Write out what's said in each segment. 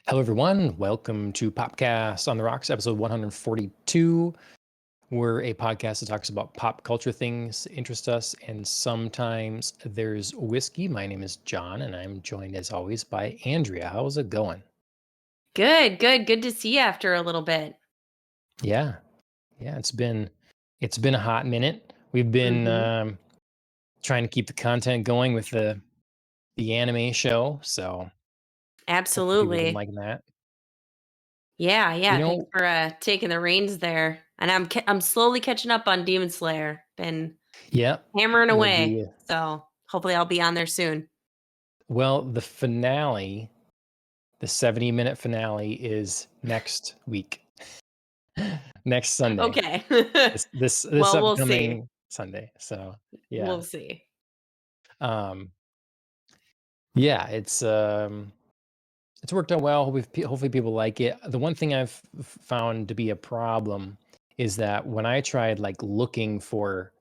Hello, everyone. Welcome to Popcast on the Rocks, episode 142. We're a podcast that talks about pop culture things that interest us, and sometimes there's whiskey. My name is John, and I'm joined, as always, by Andrea. How's it going? Good. Good to see you after a little bit. Yeah, it's been a hot minute. We've been Mhm. trying to keep the content going with the anime show, so hopefully people have been Absolutely. liking that. You Yeah, thanks know, for, taking the reins there, and I'm slowly catching up on Demon Slayer. Been yeah, hammering it'll away, be so hopefully I'll be on there soon. well, the finale. The 70-minute finale is next week, next Sunday, Okay. this Well, we'll see. upcoming Sunday. So yeah, We'll see. um, yeah, it's worked out well. Hopefully people like it. The one thing I've found to be a problem is that when I tried like looking for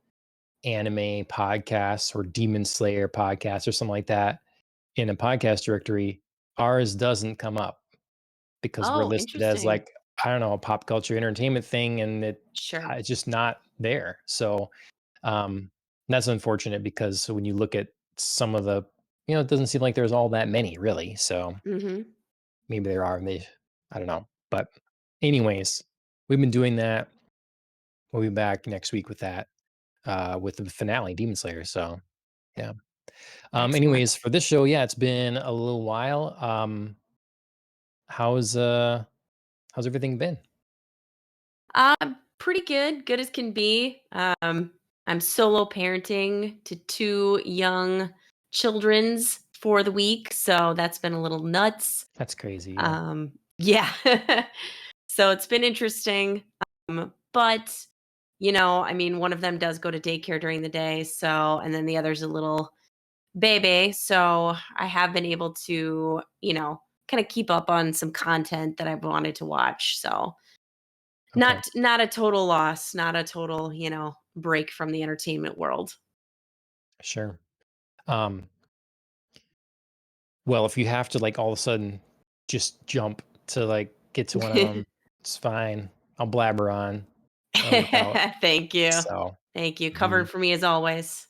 anime podcasts or Demon Slayer podcasts or something like that in a podcast directory, ours doesn't come up, because we're Oh, listed as interesting. like, I don't know, a pop culture entertainment thing, and Sure. it's just not there. So um, that's unfortunate, because when you look at some of the, it doesn't seem like there's all that many really. So Mhm. maybe there are, and I don't know. But anyways, we've been doing that. We'll be back next week with that, with the finale, Demon Slayer. So yeah. Excellent. Anyways, for this show, yeah, it's been a little while. How's uh, how's everything been? Pretty good as can be. I'm solo parenting to 2 young childrens for the week, so that's been a little nuts. That's crazy. Yeah. Yeah. So it's been interesting. But I mean, one of them does go to daycare during the day, so and then the other's a little baby, so I have been able to, kind of keep up on some content that I've wanted to watch. So Okay. not a total loss, not a total, break from the entertainment world. Sure. Um, well, if you have to like all of a sudden just jump to like get to one of them, it's fine. I'll blabber on without. Thank you. So, Thank you. mhm. Covered for me as always.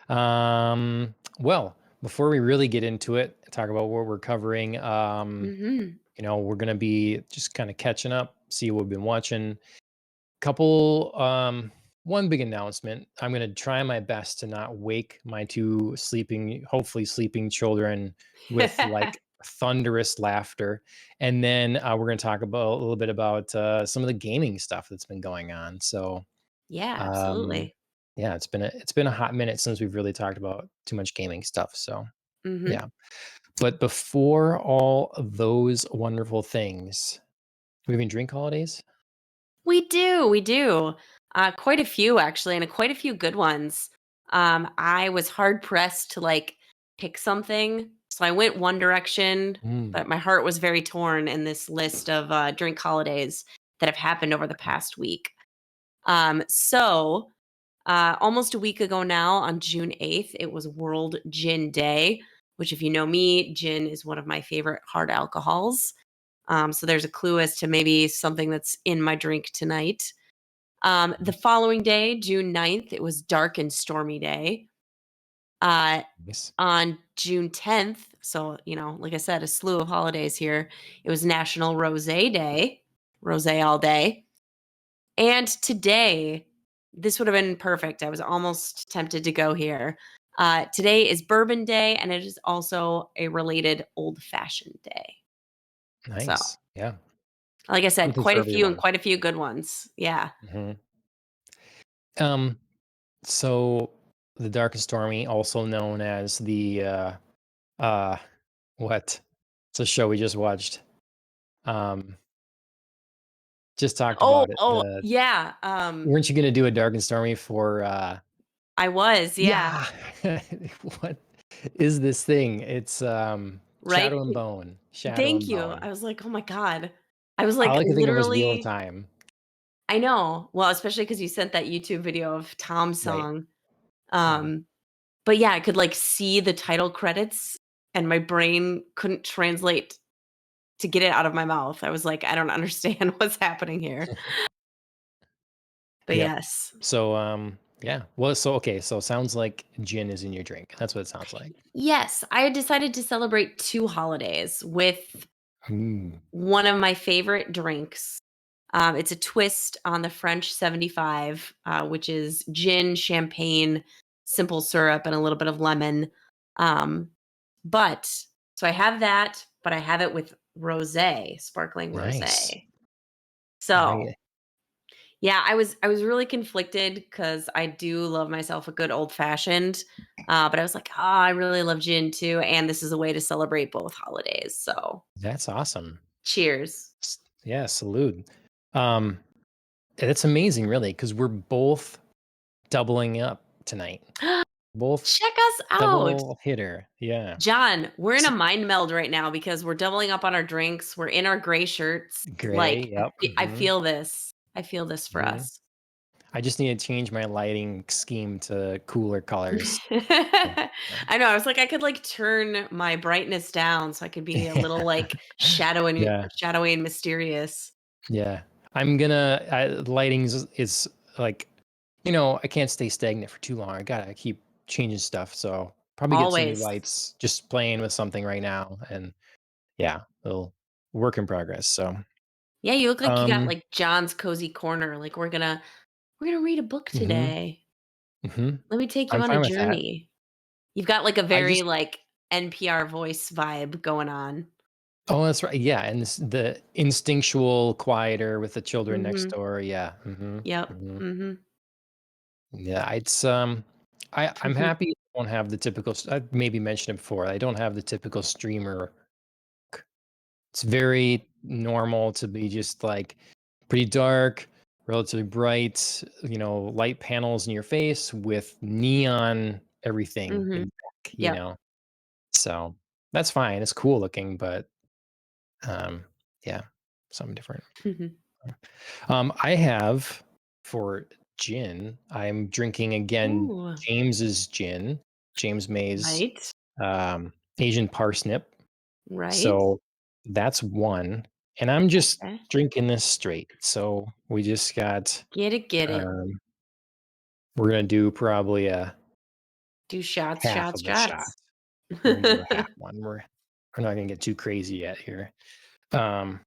Well, before we really get into it, talk about what we're covering. Mhm. We're gonna be just kind of catching up, see what we've been watching. Couple One big announcement. I'm going to try my best to not wake my two hopefully sleeping children with like thunderous laughter. And then we're going to talk about a little bit about some of the gaming stuff that's been going on. So Yeah, um absolutely. yeah, it's been a hot minute since we've really talked about too much gaming stuff. So Mhm. yeah. But before all of those wonderful things, we have any drink holidays? We do. Quite a few actually, and quite a few good ones. I was hard pressed to like pick something, so I went one direction, Mm, but my heart was very torn in this list of drink holidays that have happened over the past week. Almost a week ago now, on June 8th, it was World Gin Day, which, if you know me, gin is one of my favorite hard alcohols. So there's a clue as to maybe something that's in my drink tonight. The following day, June 9th, it was Dark and Stormy Day. Uh, nice. on June 10th, so, like I said, a slew of holidays here, it was National Rosé Day, rosé all day. And today, this would have been perfect. I was almost tempted to go here. Today is Bourbon Day, and it is also a related old fashioned day. So, Nice. Yeah. like I said, Something quite for a few and everyone. quite a few good ones. Yeah. Mhm. Um, so the Dark and Stormy, also known as uh, what? It's a show we just watched. Um, just talked Oh, about it. oh, yeah. Weren't you gonna do a Dark and Stormy for, I was, yeah. yeah. What is this thing? It's, Right? Shadow and Bone. Shadow Thank and you. Bone. I was like, oh my God. I was All like, I could think of was Wheel of literally, Time. I know. Well, especially because you sent that YouTube video of Tom's Right. song. Yeah. Um, but yeah, I could like see the title credits and my brain couldn't translate to get it out of my mouth. I was like, I don't understand what's happening here. But Yep. yes. So, yeah. Well, so okay. So sounds like gin is in your drink. That's what it sounds like. Yes, I decided to celebrate 2 holidays with Mm, one of my favorite drinks. It's a twist on the French 75, which is gin, champagne, simple syrup, and a little bit of lemon. Um, but so I have that, but I have it with rosé, sparkling nice. rosé. So I yeah, I was really conflicted because I do love myself a good old fashioned. But I was like, oh, I really love gin too, and this is a way to celebrate both holidays. So That's awesome. cheers. Yeah, salute. Um, that's amazing, really, because we're both doubling up tonight. Both Check us out. double hitter. Yeah. John, we're in a S- mind meld right now because we're doubling up on our drinks. We're in our gray shirts. Gray. Like, Yep. I feel this. I feel this for Hmm. us. I just need to change my lighting scheme to cooler colors. So, I know. I was like, I could like turn my brightness down so I could be a little like yeah. shadowy and mysterious. Yeah. Lighting is like, I can't stay stagnant for too long. I gotta keep changing stuff. So probably get some new Always. lights, just playing with something right now. And yeah, it'll work in progress. So, Yeah, you look like you got um, like John's cozy corner. Like we're gonna read a book hmm today. hmm Let me take you I'm on a fine with that. journey. You've got like a I very just, like NPR voice vibe going on. oh, that's right. Yeah. And the instinctual quieter with the children next Mhm. door. Yeah. Yep. Mhm. Yeah, I'm happy I don't have the typical I maybe mentioned it before. I don't have the typical streamer. It's very normal to be just like pretty dark, relatively bright, light panels in your face with neon everything in Mhm. back, Yep. So that's fine. It's cool looking, but um yeah, something different. I have for gin, I'm drinking again Ooh, James's gin, James May's right, Asian parsnip. right. So that's one. And I'm just Okay. drinking this straight. So we just got, Get it, get it. um, we're going to do probably a Do shots, half shots, of a shot. shots. We're going to do a half one. We're not going to get too crazy yet here. Um,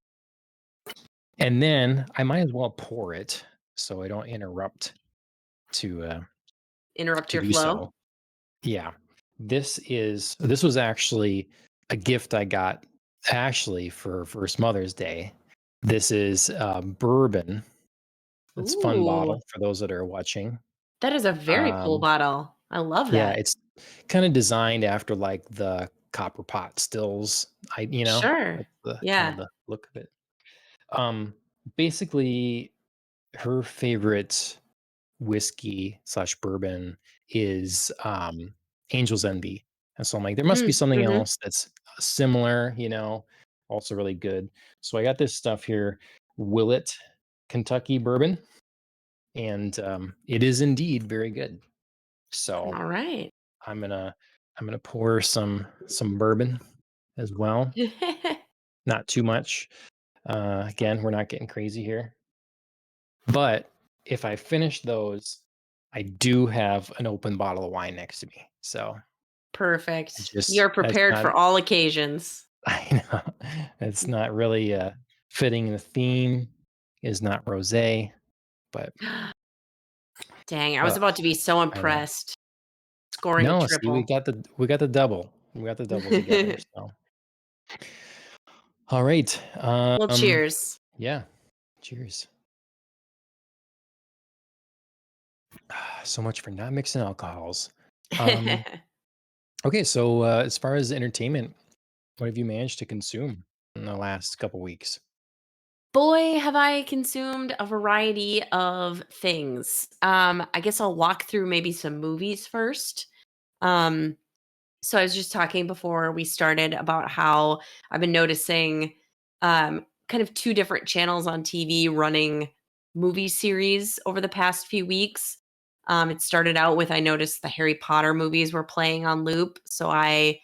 and then I might as well pour it so I don't interrupt to, uh, Interrupt to your do flow. so. Yeah. This was actually a gift I got Ashley for first Mother's Day. This is bourbon. It's fun Ooh, bottle for those that are watching. that is a very cool Um, bottle. I love yeah, that. it's kind of designed after like the copper pot stills. Sure. That's the kind of Yeah. the look of it. Um, Basically, her favorite whiskey slash bourbon is Angel's Envy. And so I'm like, there must be Mm, something mhm. else that's similar, also really good. So I got this stuff here, Willet Kentucky bourbon, and it is indeed very good. So Alright. I'm gonna I'm gonna pour some bourbon as well. Not too much. Again, we're not getting crazy here. But if I finish those, I do have an open bottle of wine next to me. So Perfect. You're that's prepared not for all occasions. I know it's not really fitting the theme is not rosé, but Dang, I was about to be so I know. impressed, scoring a No, see, we triple. got the double. We got the double together. So all right. Well, cheers. Yeah. Cheers. So much for not mixing alcohols. Um, okay, so as far as entertainment, what have you managed to consume in the last couple weeks? Boy, have I consumed a variety of things. I guess I'll walk through maybe some movies first. Um, so I was just talking before we started about how I've been noticing kind of two different channels on TV running movie series over the past few weeks. It started out with I noticed the Harry Potter movies were playing on loop, so I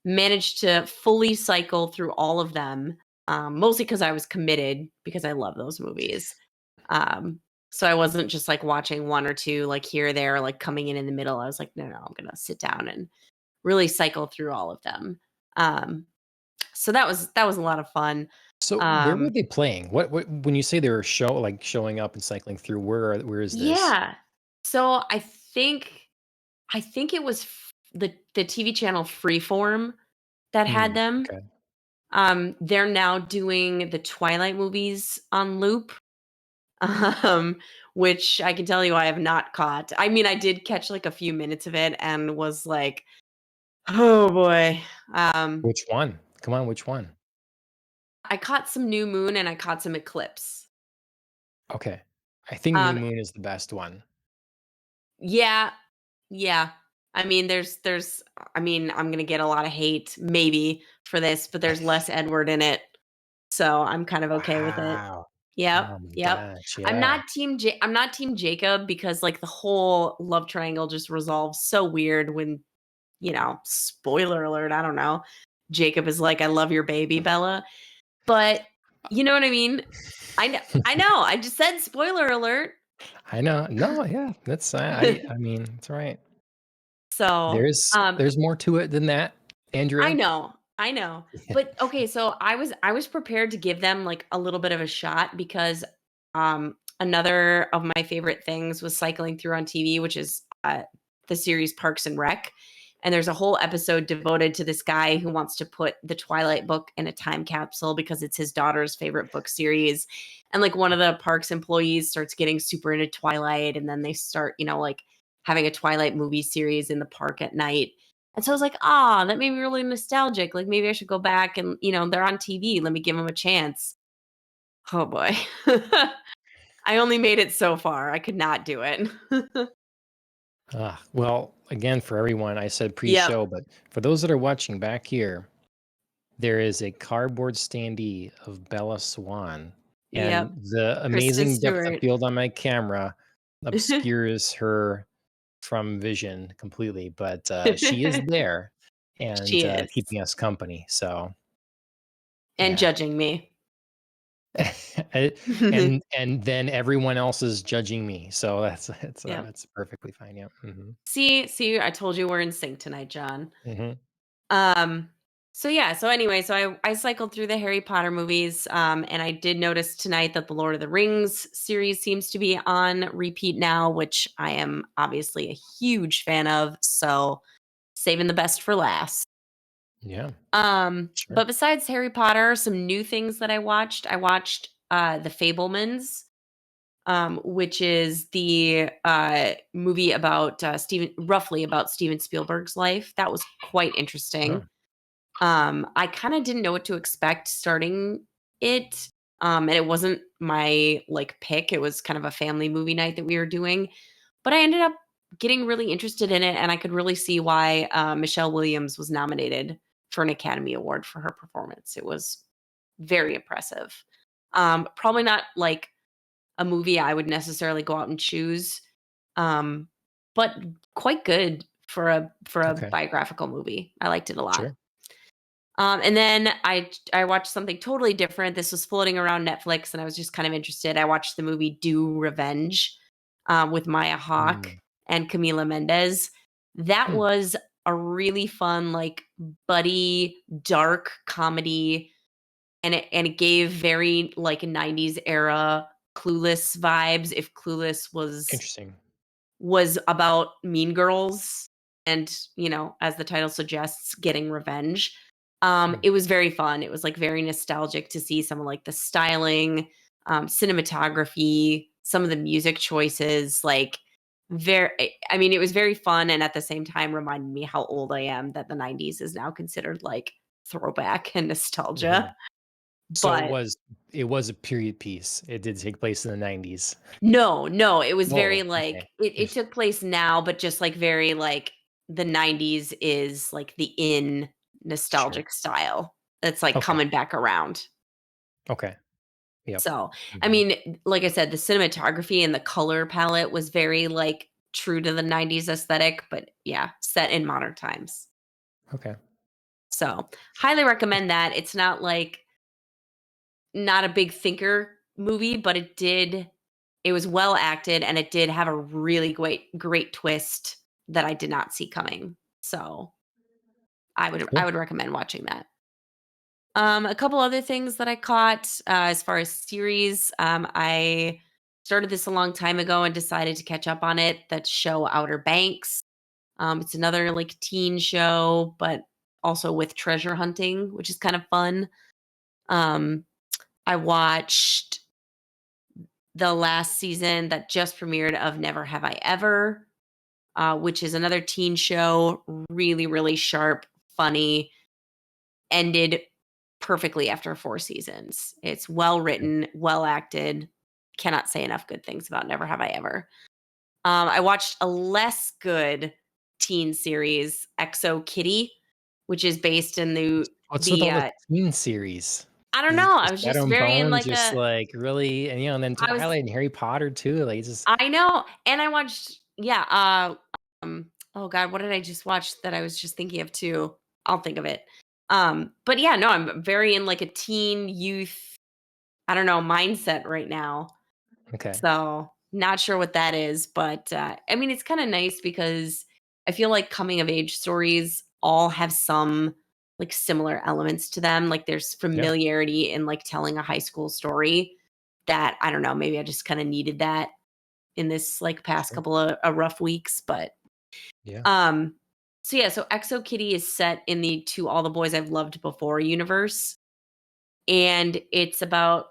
managed to fully cycle through all of them. mostly because I was committed because I love those movies. Um, so I wasn't just like watching one or two like here or there, like coming in the middle. I was like, no, no, I'm gonna sit down and really cycle through all of them. Um, so that was a lot of fun. So where were Um, they playing? What when you say they were showing up and cycling through, where is this? yeah. So I think it was the TV channel Freeform that had Mm, them. okay. They're now doing the Twilight movies on loop, um, which I can tell you I have not caught. I mean, I did catch like a few minutes of it and was like, oh boy. Which one? Come on, which one? I caught some New Moon and I caught some Eclipse. Okay. I think New Um, Moon is the best one. yeah, yeah. I mean, I mean, I'm gonna get a lot of hate maybe for this, but there's less Edward in it, so I'm kind of okay with it. Wow. Yep, Oh my yep. gosh, yeah. I'm not team Jacob because like the whole love triangle just resolves so weird when, spoiler alert, I don't know. Jacob is like, "I love your baby, Bella." But you know what I mean? I know. I just said spoiler alert. I know. No, yeah, that's I mean, it's right. So, There's more to it than that, I Andrea. know. I know. But okay, so I was prepared to give them like a little bit of a shot because another of my favorite things was cycling through on TV, which is the series Parks and Rec. And there's a whole episode devoted to this guy who wants to put the Twilight book in a time capsule because it's his daughter's favorite book series. And like one of the parks employees starts getting super into Twilight and then they start, like having a Twilight movie series in the park at night. And so I was like, "Ah, that made me really nostalgic. Like maybe I should go back and, they're on TV. Let me give them a chance." Oh boy. I only made it so far. I could not do it. Well, again, for everyone, I said Yep. pre-show, but for those that are watching back here, there is a cardboard standee of Bella Swan, Yep. and the Kristen amazing depth of Stewart. field on my camera obscures her from vision completely, but she is there and She is. keeping us company. So And yeah. judging me. I- and then everyone else is judging me, so Yep. it's perfectly fine. Yeah. Hmm. See, I told you we're in sync tonight, John. Hmm. Um, so yeah, so anyway, so I cycled through the Harry Potter movies, and I did notice tonight that the Lord of the Rings series seems to be on repeat now, which I am obviously a huge fan of. So saving the best for last. Yeah. But Sure. besides Harry Potter, some new things that I watched The Fablemans, which is the movie about roughly about Steven Spielberg's life. That was quite Oh, interesting. I kind of didn't know what to expect starting it. And it wasn't my like pick. It was kind of a family movie night that we were doing. But I ended up getting really interested in it, and I could really see why Michelle Williams was nominated for an Academy Award for her performance. It was very impressive. Probably not like a movie I would necessarily go out and choose, um, but quite good for a okay. biographical movie. I liked it a lot. Sure. And then I watched something totally different. This was floating around Netflix, and I was just kind of interested. I watched the movie Do Revenge with Maya Hawke Mm. and Camila Mendez. That Hmm. was a really fun, like buddy, dark comedy, and it gave very like 90s era Clueless vibes. If Clueless Interesting. was about Mean Girls and, as the title suggests, getting revenge. Mm. It was very fun. It was like very nostalgic to see some of like the styling, cinematography, some of the music choices, like I mean, it was very fun and at the same time reminded me how old I am that the 90s is now considered like throwback and nostalgia. Mhm. So But it was a period piece. It did take place in the 90s. no, no, it was very Whoa, like okay. it took place now, but just like very like the 90s is like the in Sure. nostalgic style that's like Okay. coming back around. Okay. Yep. So, I Mhm. mean, like I said, the cinematography and the color palette was very like true to the 90s aesthetic, but yeah, set in modern times. Okay. So, highly recommend that. It's not like not a big thinker movie, but it was well acted and it did have a really great twist that I did not see coming. So, I Cool. would recommend watching that. A couple other things that I caught as far as series. I started this a long time ago and decided to catch up on it. That show Outer Banks. It's another like teen show, but also with treasure hunting, which is kind of fun. Um, I watched the last season that just premiered of Never Have I Ever, which is another teen show. Really, really sharp, funny. Ended perfectly after 4 seasons. It's well written, well acted. Cannot say enough good things about Never Have I Ever. I watched a less good teen series, Exo Kitty, which is based in What's with the all the teen series? I don't Is it know. I just was Shadow just and very in Bone? like Just a like really, and then I was Twilight and Harry Potter too. Like it's just I know, and I watched yeah, oh god, what did I just watch that I was just thinking of too? I'll think of it. But yeah, no, I'm very in like a teen youth, I don't know, mindset right now. okay. So, not sure what that is, but, I mean, it's kinda nice because I feel like coming of age stories all have some, like, similar elements to them, like, there's Yeah, familiarity in, like, telling a high school story that, I don't know, maybe I just kinda needed that in this, like, past sure. couple of rough weeks, but, Yeah. um so, yeah, so Exo Kitty is set in the To All the Boys I've Loved Before universe, and it's about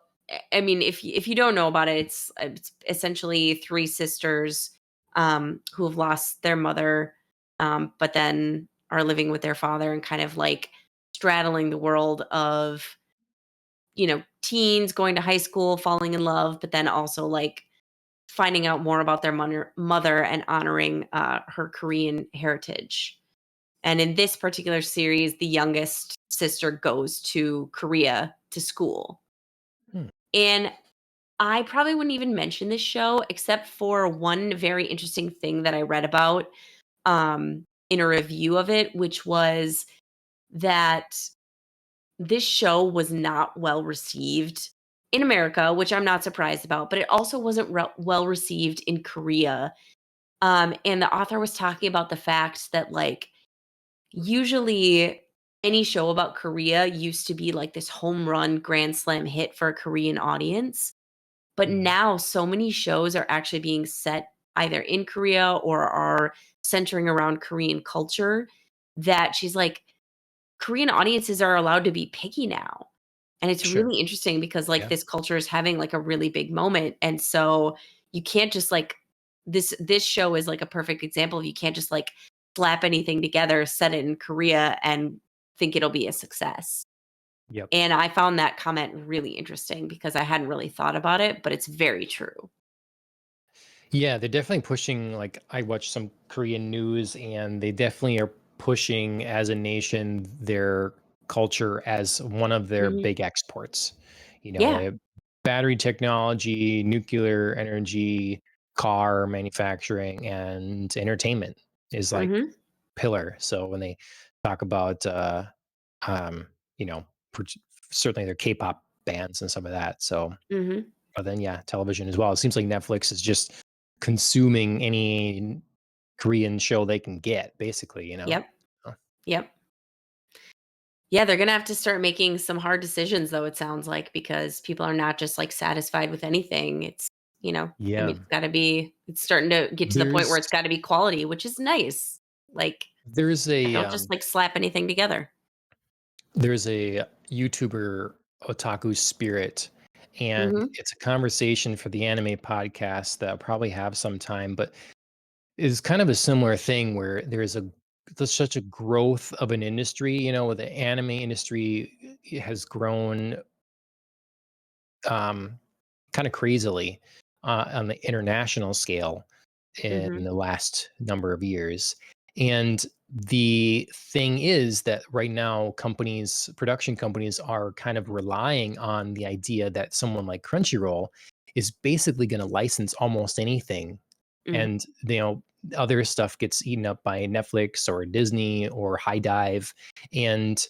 I mean, if you don't know about it, it's essentially 3 sisters, who have lost their mother, but then are living with their father and kind of, like, straddling the world of, teens, going to high school, falling in love, but then also, like, finding out more about their mother and honoring, her Korean heritage. And in this particular series, the youngest sister goes to Korea to school. Hmm. And I probably wouldn't even mention this show except for one very interesting thing that I read about in a review of it, which was that this show was not well received in America, which I'm not surprised about, but it also wasn't well received in Korea. And the author was talking about the fact that, like, usually any show about Korea used to be like this home run grand slam hit for a Korean audience. But Mhm. now so many shows are actually being set either in Korea or are centering around Korean culture that she's like, Korean audiences are allowed to be picky now. And it's Sure. really interesting because like Yeah. this culture is having like a really big moment. And so you can't just like this show is like a perfect example of you can't just like slap anything together, set it in Korea and think it'll be a success. Yep. And I found that comment really interesting because I hadn't really thought about it, but it's very true. Yeah, they're definitely pushing. Like, I watch some Korean news, and they definitely are pushing as a nation their culture as one of their Mhm. big exports. Yeah. They have battery technology, nuclear energy, car manufacturing, and entertainment is like Mhm. pillar. So when they talk about, um, you know, pr- certainly their K-pop bands and some of that. So, Mhm. but then yeah, television as well. It seems like Netflix is just consuming any Korean show they can get, basically. Yep. Uh, Yep. Yeah, they're gonna have to start making some hard decisions though, it sounds like, because people are not just like satisfied with anything. I Yeah, mean, it's starting to get to the point where there's it's gotta be quality, which is nice. Like, there's a don't just like slap anything together. there's a YouTuber, Otaku Spirit, and Mhm. it's a conversation for the anime podcast that I'll probably have sometime. But is kind of a similar thing where there's such a growth of an industry. The anime industry has grown um, kind of crazily on the international scale in Mhm. the last number of years. And the thing is that right now, production companies are kind of relying on the idea that someone like Crunchyroll is basically going to license almost anything. Mm. And, other stuff gets eaten up by Netflix or Disney or High Dive. And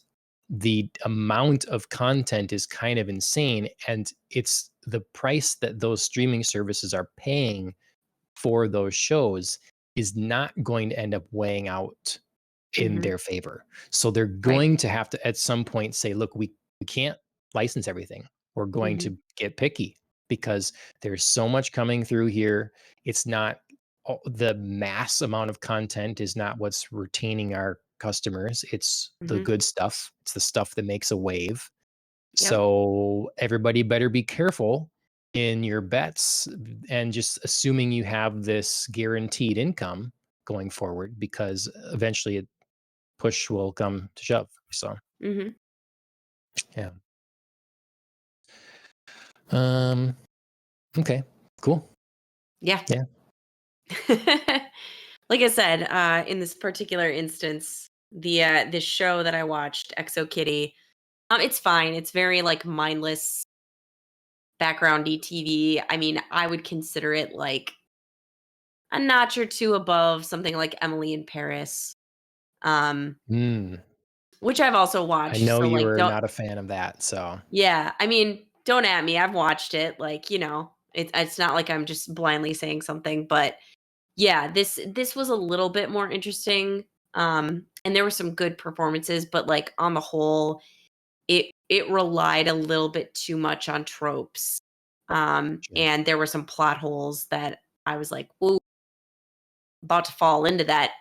the amount of content is kind of insane, and it's the price that those streaming services are paying for those shows is not going to end up weighing out in Mhm. their favor. So they're Right. going to have to at some point say, look, we can't license everything. We're going Mhm. to get picky because there's so much coming through here. It's not the mass amount of content is not what's retaining our customers. It's the Mhm. good stuff. It's the stuff that makes a wave. Yep. So everybody better be careful in your bets and just assuming you have this guaranteed income going forward, because eventually push will come to shove. So Mhm. yeah. Um. Okay. Cool. Yeah. Yeah. Like I said, in this particular instance, this show that I watched, Exo Kitty, it's fine. It's very like mindless backgroundy TV. I mean, I would consider it like a notch or two above something like Emily in Paris, um, Hmm. which I've also I watched. know So you like, were don't not a fan of that. So yeah. I mean, don't at me. I've watched it. Like, it's not like I'm just blindly saying something, but yeah, this was a little bit more interesting. And there were some good performances, but like on the whole, it relied a little bit too much on tropes. sure. And there were some plot holes that I was like, "Ooh, about to fall into that,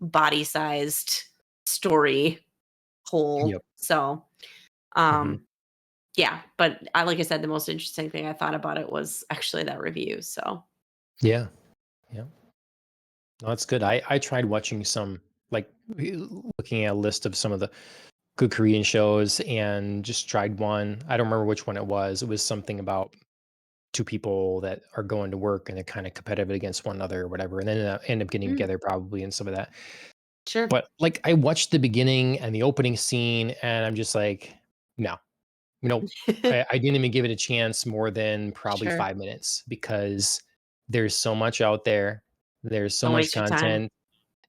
body-sized story hole." Yep. So, Hmm. um, yeah, but like I said, the most interesting thing I thought about it was actually that review. So, Yeah. Yeah. No, that's good. I tried watching some, like, looking at a list of some of the good Korean shows and just tried one. I don't remember which one it was. It was something about two people that are going to work and they're kind of competitive against one another or whatever, and then end up getting mm, together probably and some of that. sure, But like I watched the beginning and the opening scene, and I'm just like, no, nope. I didn't even give it a chance more than probably sure. 5 minutes because there's so much out there. There's so Don't much waste your time. content.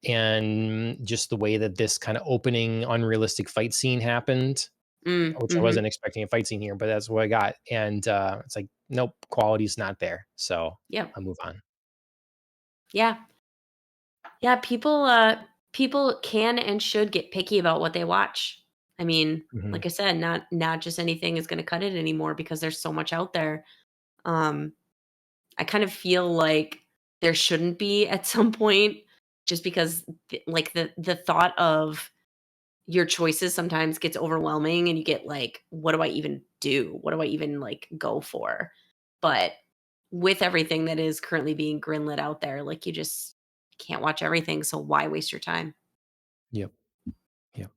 And just the way that this kind of opening unrealistic fight scene happened, which I Mhm. wasn't expecting a fight scene here, but that's what I got. And it's like, nope, quality's not there. So Yep. I'll move on. Yeah. Yeah, people can and should get picky about what they watch. I mean, Hmm. like I said, not just anything is gonna cut it anymore because there's so much out there. Um, I kind of feel like there shouldn't be at some point just because like the thought of your choices sometimes gets overwhelming and you get like, what do I even do? What do I even like go for? But with everything that is currently being greenlit out there, like you just can't watch everything. So why waste your time? Yep. Yep.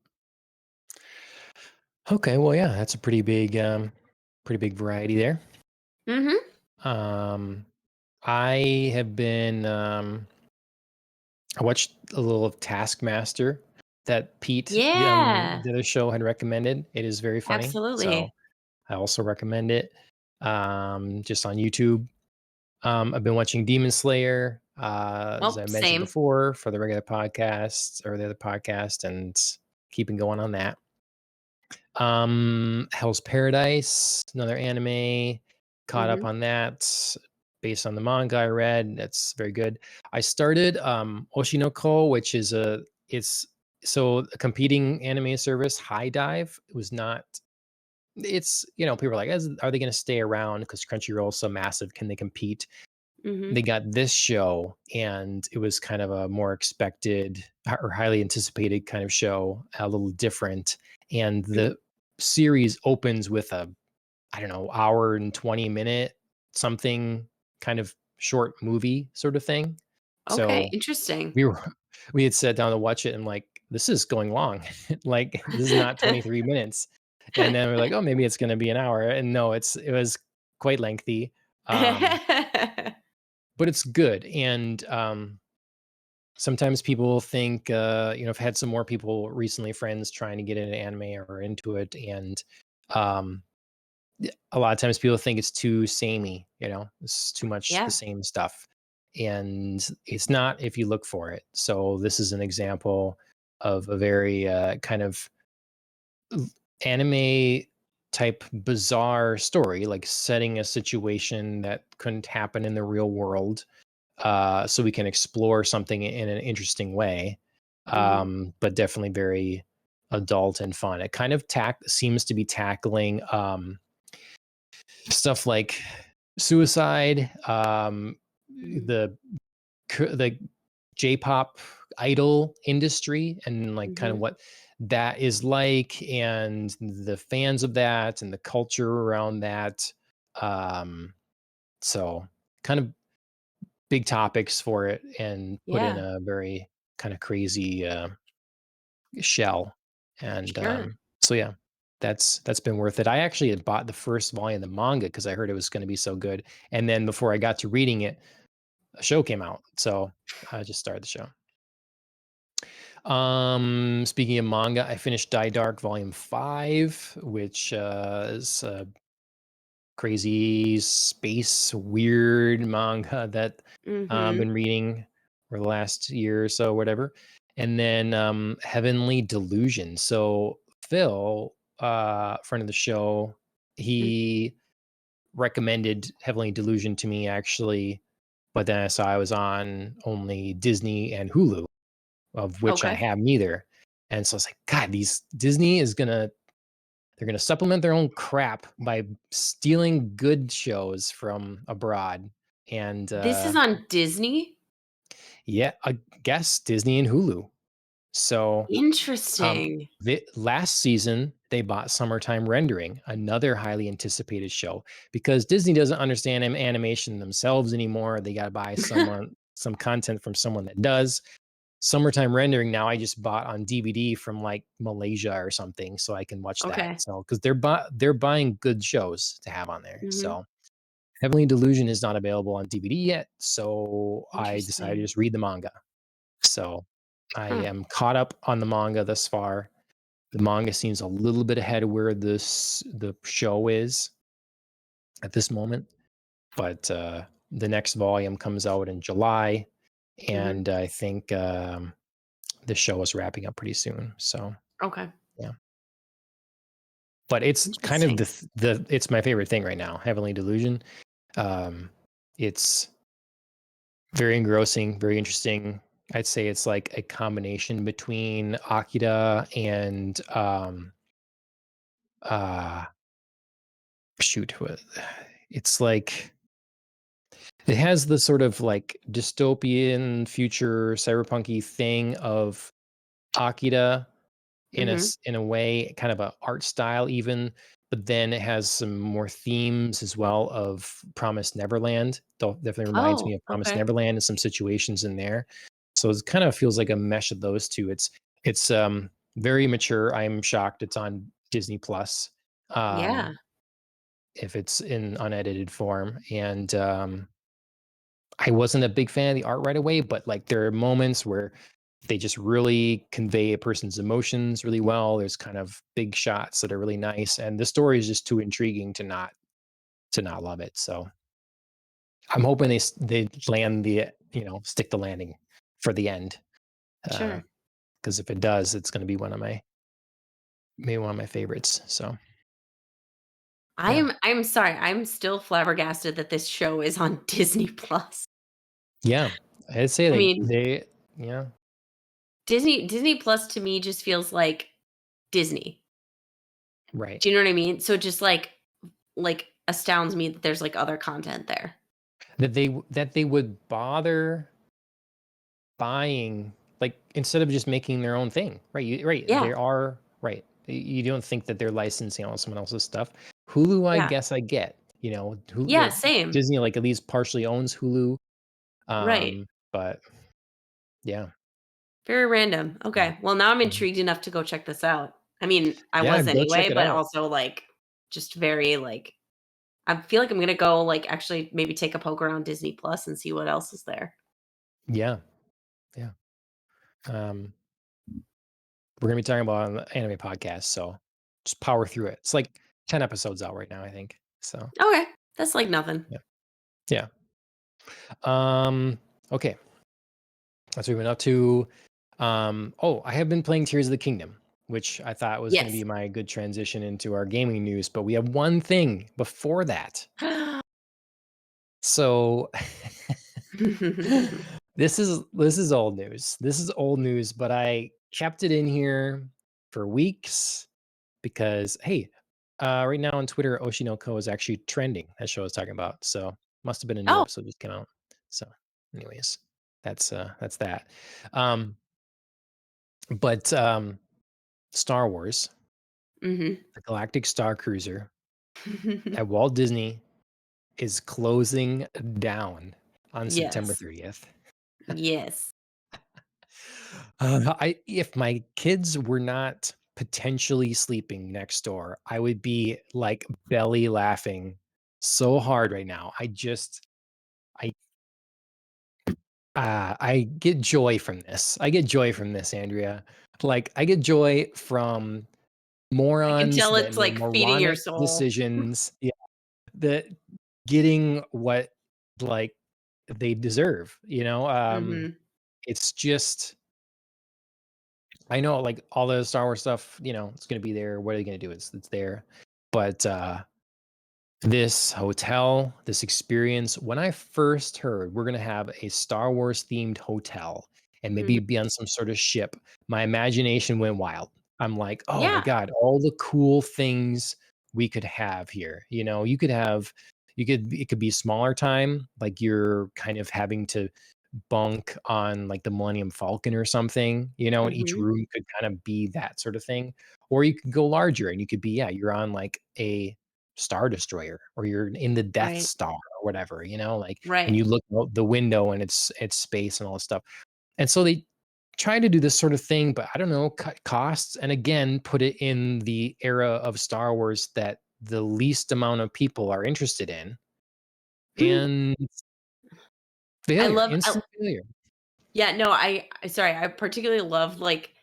Okay. Well, yeah, that's a pretty big variety there. Mhm. Um, I have been, I watched a little of Taskmaster that Pete, Yeah. the other show, had recommended. It is very funny. So Absolutely. I also recommend it. Just on YouTube. I've been watching Demon Slayer, as Well, I mentioned same. before, for the regular podcast or the other podcast, and keeping going on that. Hell's Paradise, another anime. Caught up Mhm. on that based on the manga I read. That's very good. I started Oshinoko, which is it's so a competing anime service, High Dive. It was not. It's, people are like, are they going to stay around because Crunchyroll is so massive? Can they compete? Mhm. They got this show, and it was kind of a more expected or highly anticipated kind of show, a little different. And Mhm. the series opens with a, I don't know, hour and 20-minute something kind of short movie sort of thing. Okay, So interesting. we were we had sat down to watch it and like, this is going long. Like this is not 23 minutes. And then we're like, oh, maybe it's gonna be an hour. And no, it was quite lengthy. Um, but it's good. And sometimes people think, I've had some more people recently, friends trying to get into anime or into it, and um, a lot of times people think it's too samey. It's too much the Yeah. same stuff, and it's not if you look for it. So this is an example of a very kind of anime type bizarre story, like setting a situation that couldn't happen in the real world, so we can explore something in an interesting way, Mhm. but definitely very adult and fun. It kind of seems to be tackling stuff like suicide, Mm. the the J-pop idol industry, and like kind of Mhm. what that is like, and the fans of that, and the culture around that. Um, so kind of big topics for it, and put in Yeah. a very kind of crazy shell. And Sure. so yeah, that's been worth it. I actually had bought the first volume of the manga because I heard it was going to be so good, and then before I got to reading it, a show came out, so I just started the show. Speaking of manga, I finished Die Dark Volume 5, which is a crazy space weird manga that I've Mhm. been reading for the last year or so, whatever. And then Heavenly Delusion. So Phil, friend of the show, Mm. he recommended Heavenly Delusion to me actually, but then I saw I was on only Disney and Hulu, of which I Okay. have neither. And so I was like, God, these Disney is they're gonna supplement their own crap by stealing good shows from abroad. And This is on Disney? yeah, I guess Disney and Hulu. So Interesting. last season they bought Summertime Rendering, another highly anticipated show, because Disney doesn't understand animation themselves anymore. They got to buy some content from someone that does. Summertime Rendering now I just bought on DVD from like Malaysia or something, so I can watch that. Okay. So because they're buying good shows to have on there. Mhm. So Heavenly Delusion is not available on DVD yet, so I decided to Interesting. just read the manga. So I Huh. am caught up on the manga thus far. The manga seems a little bit ahead of where the show is at this moment, but the next volume comes out in July, Mhm. and I think the show is wrapping up pretty soon. So Okay. yeah, but it's kind of Interesting. the it's my favorite thing right now. Heavenly Delusion. Um, it's very engrossing, very interesting. I'd say it's like a combination between Akira and uh shoot, it's like it has the sort of like dystopian future cyberpunky thing of Akira Mhm. in a way, kind of a art style even, but then it has some more themes as well of Promised Neverland. Though definitely reminds me Oh, of Promised okay. Neverland and some situations in there. So it kind of feels like a mesh of those two. It's very mature. I'm shocked it's on Disney Plus. Yeah. Um, if it's in unedited form. And I wasn't a big fan of the art right away, but like there are moments where they just really convey a person's emotions really well. There's kind of big shots that are really nice, and the story is just too intriguing to not love it. So I'm hoping they land the stick the landing for the end, Sure. because if it does, it's going to be maybe one of my favorites. So yeah, I'm sorry. I'm still flabbergasted that this show is on Disney Plus. yeah, I'd say I mean, they yeah, Disney Plus to me just feels like Disney. right. Do you know what I mean? So it just like astounds me that there's like other content there. That they would bother buying, like, instead of just making their own thing, right? Right, Yeah. there are right. You don't think that they're licensing all someone else's stuff. Hulu, I Yeah. guess I get. Yeah, same. Disney like at least partially owns Hulu. Right. But yeah, Very random. yeah, Okay. Well, now I'm mhm. intrigued enough to go check this out. I mean, I Yeah, was go check anyway, it but out. also like just very like I feel like I'm gonna go like actually maybe take a poke around Disney Plus and see what else is there. Yeah, yeah. Um, we're gonna be talking about an anime podcast, so just power through it. It's like 10 episodes out right now, I think. So Okay. That's like nothing. yeah, yeah. Okay. That's what we went up to. Oh, I have been playing Tears of the Kingdom, which I thought was gonna Yes. be my good transition into our gaming news, but we have one thing before that. So this is old news. This is old news, but I kept it in here for weeks because hey, right now on Twitter, Oshinoko is actually trending. That show I was talking about. So must have been a new Oh. episode just came out. So, anyways, that's that. Um, but Star Wars, Mhm. the Galactic Starcruiser at Walt Disney is closing down on September Yes. 30th. Yes. I if my kids were not potentially sleeping next door, I would be like belly laughing so hard right now. I I get joy from this. I get joy from this, Andrea. Like I get joy from I can morons tell that it's, make like, feeding your moronic soul. decisions. Yeah, that getting what like they deserve, you know? Mhm. It's just I know, like, all the Star Wars stuff, it's gonna be there. What are they gonna do? It's there. But, this hotel, this experience, when I first heard we're gonna have a Star Wars themed hotel and maybe Mhm. be on some sort of ship, my imagination went wild. I'm like, "Oh my Yeah. god, all the cool things we could have here." You could be smaller time, like you're kind of having to bunk on like the Millennium Falcon or something, and each Mhm. room could kind of be that sort of thing. Or you could go larger and you could be, yeah, you're on like a Star Destroyer or you're in the Death Right. Star or whatever, like, and Right. you look out the window and it's space and all this stuff. And so they try to do this sort of thing, but I don't know, cut costs and again put it in the era of Star Wars that the least amount of people are interested in. And I failure, love I instant failure. Yeah, no, sorry, I particularly love, like,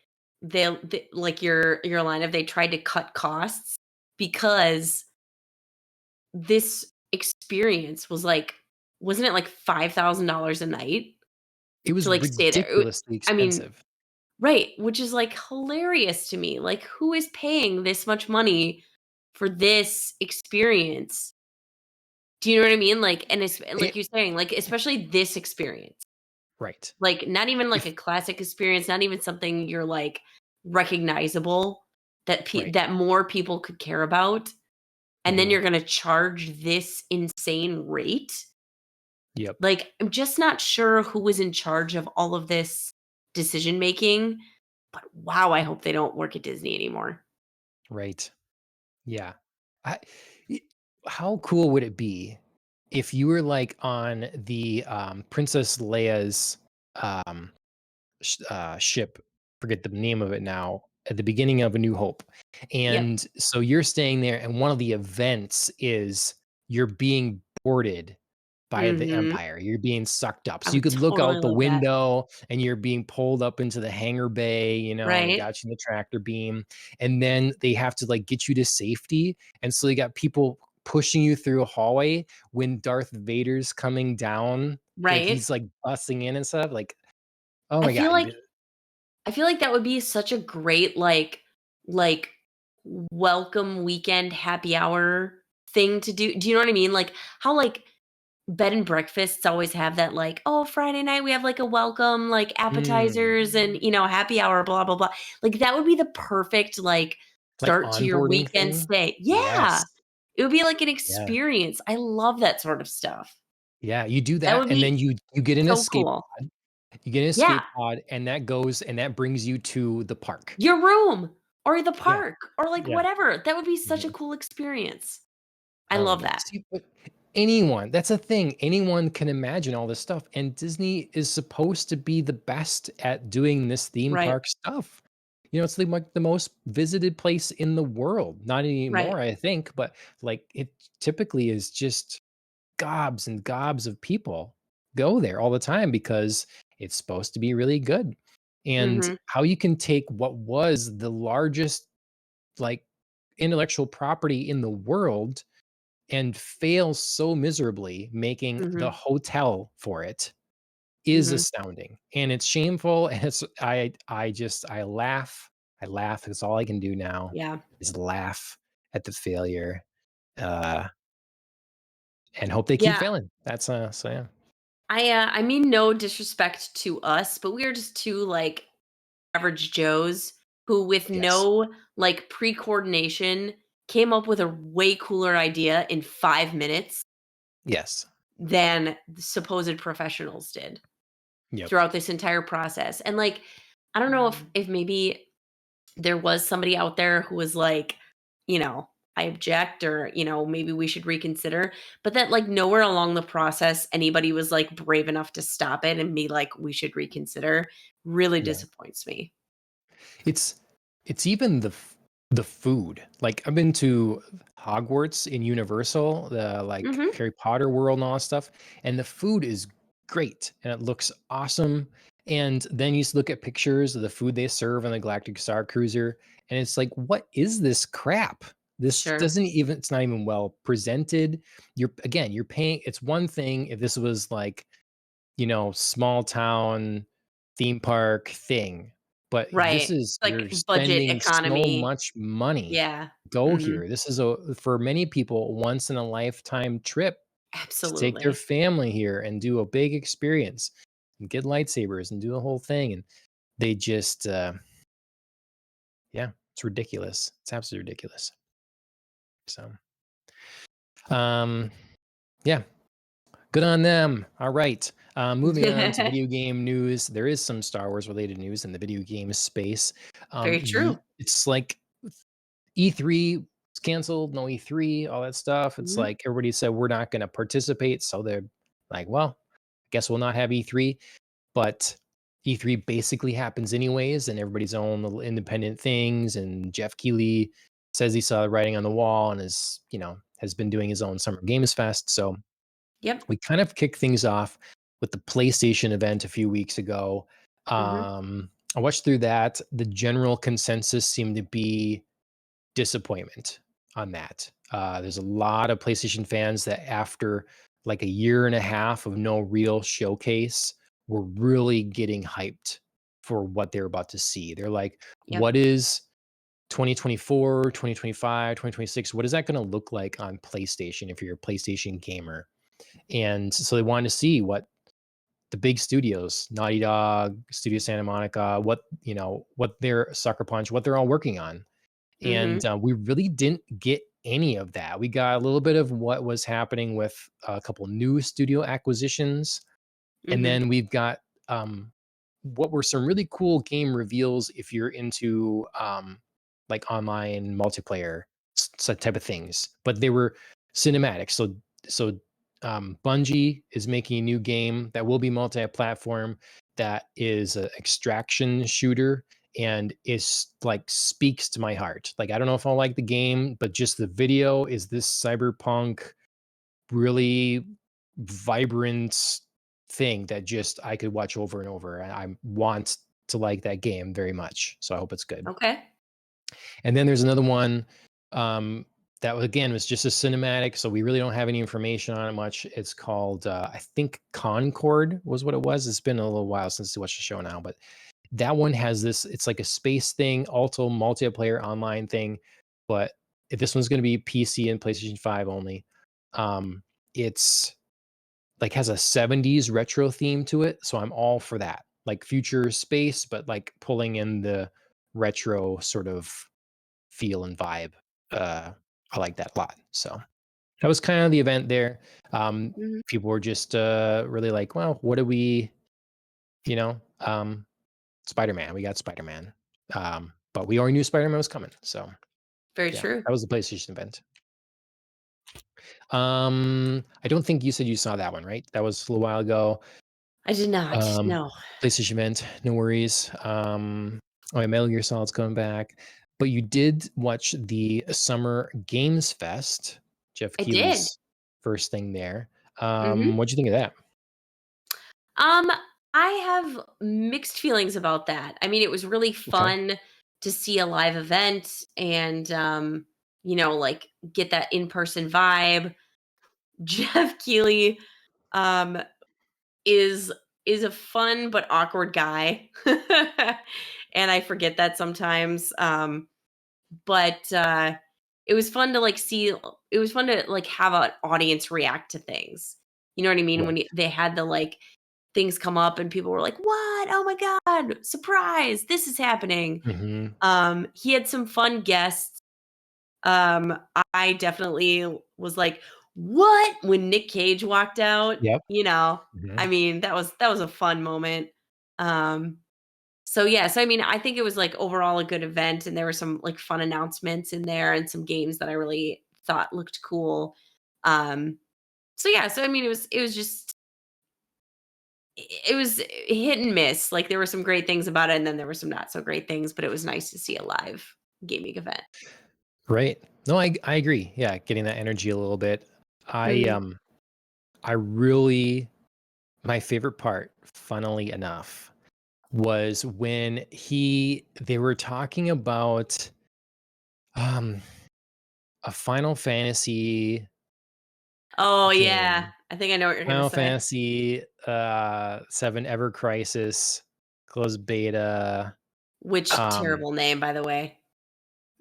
the like, your line of they tried to cut costs because this experience was, like wasn't it, like, $5,000 a night It to, was like, stay there? ridiculously I mean expensive. right, which is, like, hilarious to me, like, who is paying this much money for this experience? Do you know what I mean? Like, and it's and like It you're saying, like, especially this experience. right. Like, not even like a If classic experience, not even something you're, like, recognizable right. that more people could care about, and then Mhm. you're gonna charge this insane rate? Yep. Like, I'm just not sure who was in charge of all of this decision making, but wow, I hope they don't work at Disney anymore. Right. Yeah. I y How cool would it be if you were, like, on the, Princess Leia's, um, ship, forget the name of it now, at the beginning of A New Hope, Yep. and so you're staying there, and one of the events is you're being boarded by the Mhm. Empire. You're being sucked up. I So you would could look totally out the love that. window and you're being pulled up into the hangar bay, and they Right? got you in the tractor beam. And then they have to like get you to safety. And so they got people pushing you through a hallway when Darth Vader's coming down, like Right? he's like busting in and stuff. Like, oh I my feel God. like I feel like that would be such a great, like, welcome weekend happy hour thing to do. Do you know what I mean? Like, how, like, bed and breakfasts always have that, like, "Oh, Friday night, we have, like, a welcome, like, Mm, appetizers and, happy hour, blah, blah, blah." Like, that would be the perfect, like, like start to your onboarding weekend thing. stay. Yes. Yeah. It would be like an Yeah. experience. I love that sort of stuff. Yeah. You do That that. would And then be you get an so escape cool. pod. You get an Yeah. escape pod and that goes and that brings you to the park. Your room or the Yeah. park or, like, Yeah. whatever. That would be such a Mhm. cool experience. I Oh my love god. that. See, but anyone, that's a thing. Anyone can imagine all this stuff, and Disney is supposed to be the best at doing this theme Right, park stuff. It's like the most visited place in the world. Not right. anymore, I think, but like it typically is just gobs and gobs of people go there all the time because it's supposed to be really good. And Mhm, how you can take what was the largest like intellectual property in the world and fails so miserably making the mhm, hotel for it is mhm. astounding, and it's shameful, and I laugh I laugh. It's all I can do now Yeah. is laugh at the failure, uh, and hope they keep Yeah. failing. That's, so yeah. I mean no disrespect to us, but we are just two like average Joes who with Yes. no like pre-coordination came up with a way cooler idea in 5 minutes Yes. than the supposed professionals did Yep. throughout this entire process. And like I don't know if maybe there was somebody out there who was like, you know, I object or, maybe we should reconsider. But that like nowhere along the process anybody was like brave enough to stop it and be like, we should reconsider really Yeah. disappoints me. It's it's even the food. Like, I've been to Hogwarts in Universal, the, like, Mhm. Harry Potter world and all that stuff, and the food is great, and it looks awesome, and then you look at pictures of the food they serve on the Galactic Starcruiser, and it's like, "What is this crap?" This Sure. doesn't even it's not even well presented. You're paying it's one thing if this was like, small town theme park thing. But this Right. is Like you're budget spending so economy. much money. Yeah. Go Mhm. here. This is for many people, once in a lifetime trip to take their Absolutely. family here and do a big experience and get lightsabers and do the whole thing. And they just, yeah, it's ridiculous. It's absolutely ridiculous. So, um, yeah, good on them. All right. Moving on to video game news. There is some Star Wars related news in the video game space. Very true. It's like E3 was canceled, no E3, all that stuff. It's Mhm. like everybody said we're not going to participate. So they're like, well, I guess we'll not have E3. But E3 basically happens anyways, and everybody's own little independent things. And Jeff Keighley says he saw the writing on the wall and has been doing his own Summer Games Fest. So Yep. we kind of kicked things off with the PlayStation event a few weeks ago. Mhm. I watched through that. The general consensus seemed to be disappointment on that. There's a lot of PlayStation fans that after like a year and a half of no real showcase were really getting hyped for what they're about to see. They're like, Yep. what is 2024, 2025, 2026? What is that going to look like on PlayStation if you're a PlayStation gamer? And so they wanted to see what the big studios, Naughty Dog, Studio Santa Monica, what their Sucker Punch, what they're all working on. And Mhm. we really didn't get any of that. We got a little bit of what was happening with a couple new studio acquisitions, and Mhm. then we've got what were some really cool game reveals if you're into like online multiplayer type of things. But they were cinematic. So Bungie is making a new game that will be multi-platform that is an extraction shooter and is like speaks to my heart. Like I don't know if I'll like the game, but just the video is this cyberpunk really vibrant thing that just I could watch over and over. And I want to like that game very much. So I hope it's good. Okay. And then there's another one that again was just a cinematic, so we really don't have any information on it much. It's called I think Concord was what it was. It's been a little while since I watched the show now, but that one has this. It's like a space thing, also multiplayer online thing, but if this one's going to be PC and PlayStation 5 only. It's like has a 70s retro theme to it, so I'm all for that. Like future space, but like pulling in the retro sort of feel and vibe. I like that a lot. So that was kind of the event there. Mhm. People were just really like, well, what do we, you know, Spider-Man. We got Spider-Man. But we already knew Spider-Man was coming. So Very yeah, true. that was the PlayStation event. I don't think you said you saw that one, right? That was a little while ago. I did not. Um, No. PlayStation event, no worries. Oh, yeah, Metal Gear Solid's coming back. But you did watch the Summer Games Fest, Jeff I did. Keighley's first thing there. Mhm. What'd you think of that? Um, I have mixed feelings about that. I mean, it was really Okay. fun to see a live event and like get that in-person vibe. Jeff Keighley um is is a fun but awkward guy. And I forget that sometimes. But it was fun to like see it was fun to like have an audience react to things. You know what I mean? When Right. they had the like things come up and people were like, "What? Oh my god, surprise. This is happening." Mhm. He had some fun guests. Um, I definitely was like, "What?" when Nick Cage walked out, Yep. you know? I Mhm. mean, that was a fun moment. Um, so yeah, so I mean, I think it was like overall a good event and there were some like fun announcements in there and some games that I really thought looked cool. Um, so yeah, so I mean, it was just it was hit and miss. Like there were some great things about it and then there were some not so great things, but it was nice to see a live gaming event. Right. No, I agree. Yeah, getting that energy a little bit. I, Mhm. um, I really my favorite part, funnily enough, was when they were talking about, um, a Final Fantasy Oh, yeah. game. I think I know what you're gonna Final say. Fantasy, 7 Ever Crisis, closed beta, Which um, terrible name, by the way.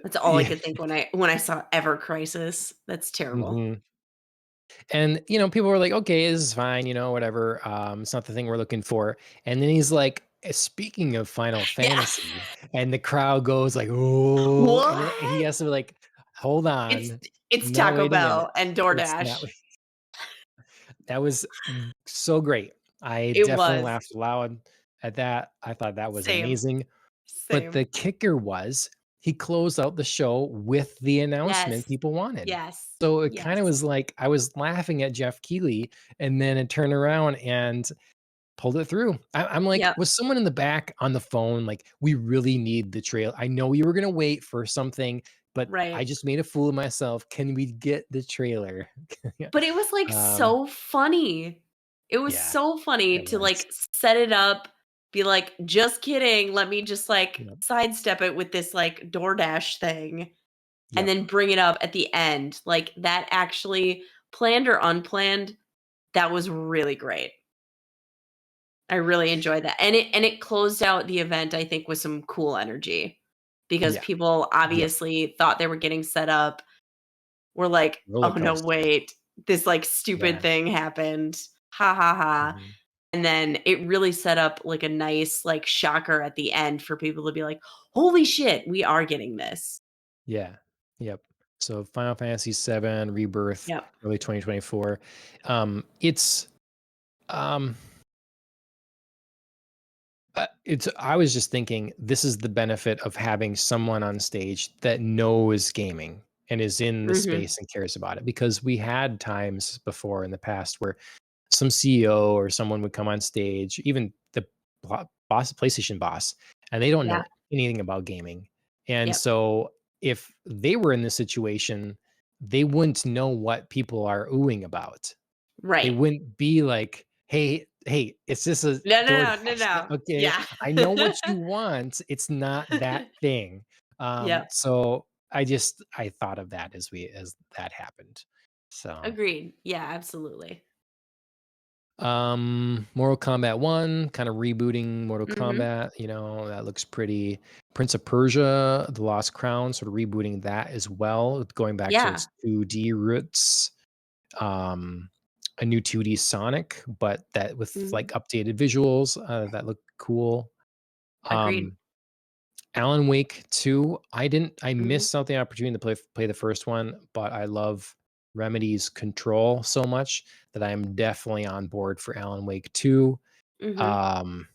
That's all I yeah, could think when I saw Ever Crisis. That's terrible. mhm. And, people were like, "Okay, this is fine, whatever, it's not the thing we're looking for." And then he's like, "Speaking of Final Yeah. Fantasy," and the crowd goes like, "Oh," and then he What? has to be like, "Hold It's on. it's No, Taco wait a minute. Bell and It's not." DoorDash. That was so great. I It definitely was. laughed loud at that. I thought that was Same, amazing. But same. the kicker was he closed out the show with the announcement Yes. people wanted. Yes. So it kinda Yes. was like I was laughing at Jeff Keighley, and then it turned around and pulled it through. I'm like, Yep. "Was someone in the back on the phone like, 'We really need the trail. I know you were gonna wait for something, but I Right. just made a fool of myself. Can we get the trailer?'" Yeah. But it was, like, Um, so funny. It was yeah, so funny it to, was. like, set it up, be like, "Just kidding, let me just, like, Yep, sidestep it with this, like, DoorDash thing," and yep, then bring it up at the end. Like, that actually, planned or unplanned, that was really great. I really enjoyed that, and it closed out the event, I think, with some cool energy because yeah, people yep. obviously thought they were getting set up. Were like, Roller "Oh, no, coaster. wait. This, like, stupid Yeah, thing happened. Ha, ha, ha." mhm. And then it really set up, like, a nice, like, shocker at the end for people to be like, "Holy shit, we are getting this." Yeah. Yep. So Final Fantasy VII Rebirth, Yep. early 2024. It's um I was just thinking this is the benefit of having someone on stage that knows gaming and is in the Mhm. space and cares about it because we had times before in the past where some CEO or someone would come on stage, even the PlayStation boss, and they don't Yeah. know anything about gaming. And Yep. so if they were in this situation, they wouldn't know what people are oohing about. They Right. wouldn't be like, "Hey, it's just a No, no, no, no, DoorDash, no. okay? Yeah. I know what you want. It's not that thing." Yep. So I thought of that as that happened. So Agreed. Yeah, absolutely. Mortal Kombat 1, kind of rebooting Mortal Mhm. Kombat, that looks pretty. Prince of Persia, The Lost Crown, sort of rebooting that as well, going back to Yeah. its 2D roots. Um, a new 2D Sonic, but that with like Mhm. updated visuals, that look cool. Agreed. Um, Alan Wake 2, I Mhm. missed out the opportunity to play the first one, but I love Remedy's control so much that I'm definitely on board for Alan Wake 2. Mhm. Um,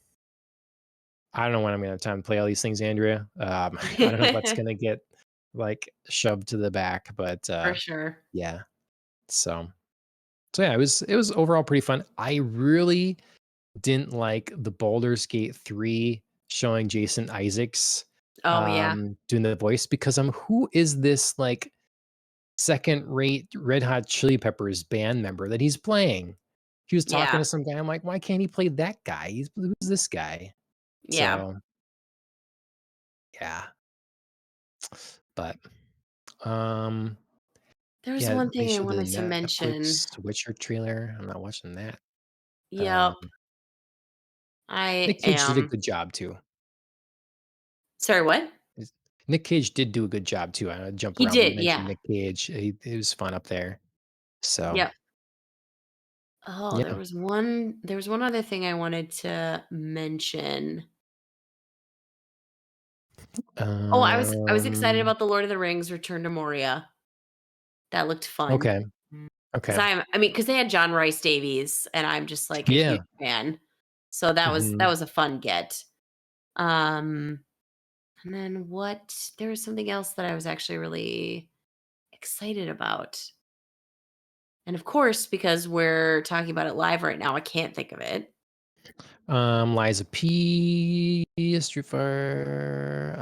I don't know when I'm gonna have time to play all these things, Andrea. I don't know what's gonna get like shoved to the back, but For sure. yeah. So yeah, it was overall pretty fun. I really didn't like the Baldur's Gate 3 showing Jason Isaacs, Oh, yeah. doing the voice because who is this, like, second-rate Red Hot Chili Peppers band member that he's playing? He was talking Yeah. to some guy, I'm like, "Why can't he play that guy? Who's this guy?" Yeah. So, yeah, but, um, There was yeah, one they thing I showed the wanted to mention. Netflix Witcher trailer. I'm not watching that. Yep. Um I Nick Cage did a am. good job too. Sorry, what? Is- Nick Cage did do a good job too. I jump He around, but you did, mentioned yeah. Nick Cage. It was fun up there. So Yep. Oh, yeah. there was one other thing I wanted to mention. Oh, I was excited Um. about the Lord of the Rings Return to Moria. That looked fun. Okay. Because Okay. because they had John Rice Davies, and I'm just like a Yeah. huge fan. So that Hmm. was a fun get. Um, and then there was something else that I was actually really excited about. And of course, because we're talking about it live right now, I can't think of it. Liza P. Street Fighter.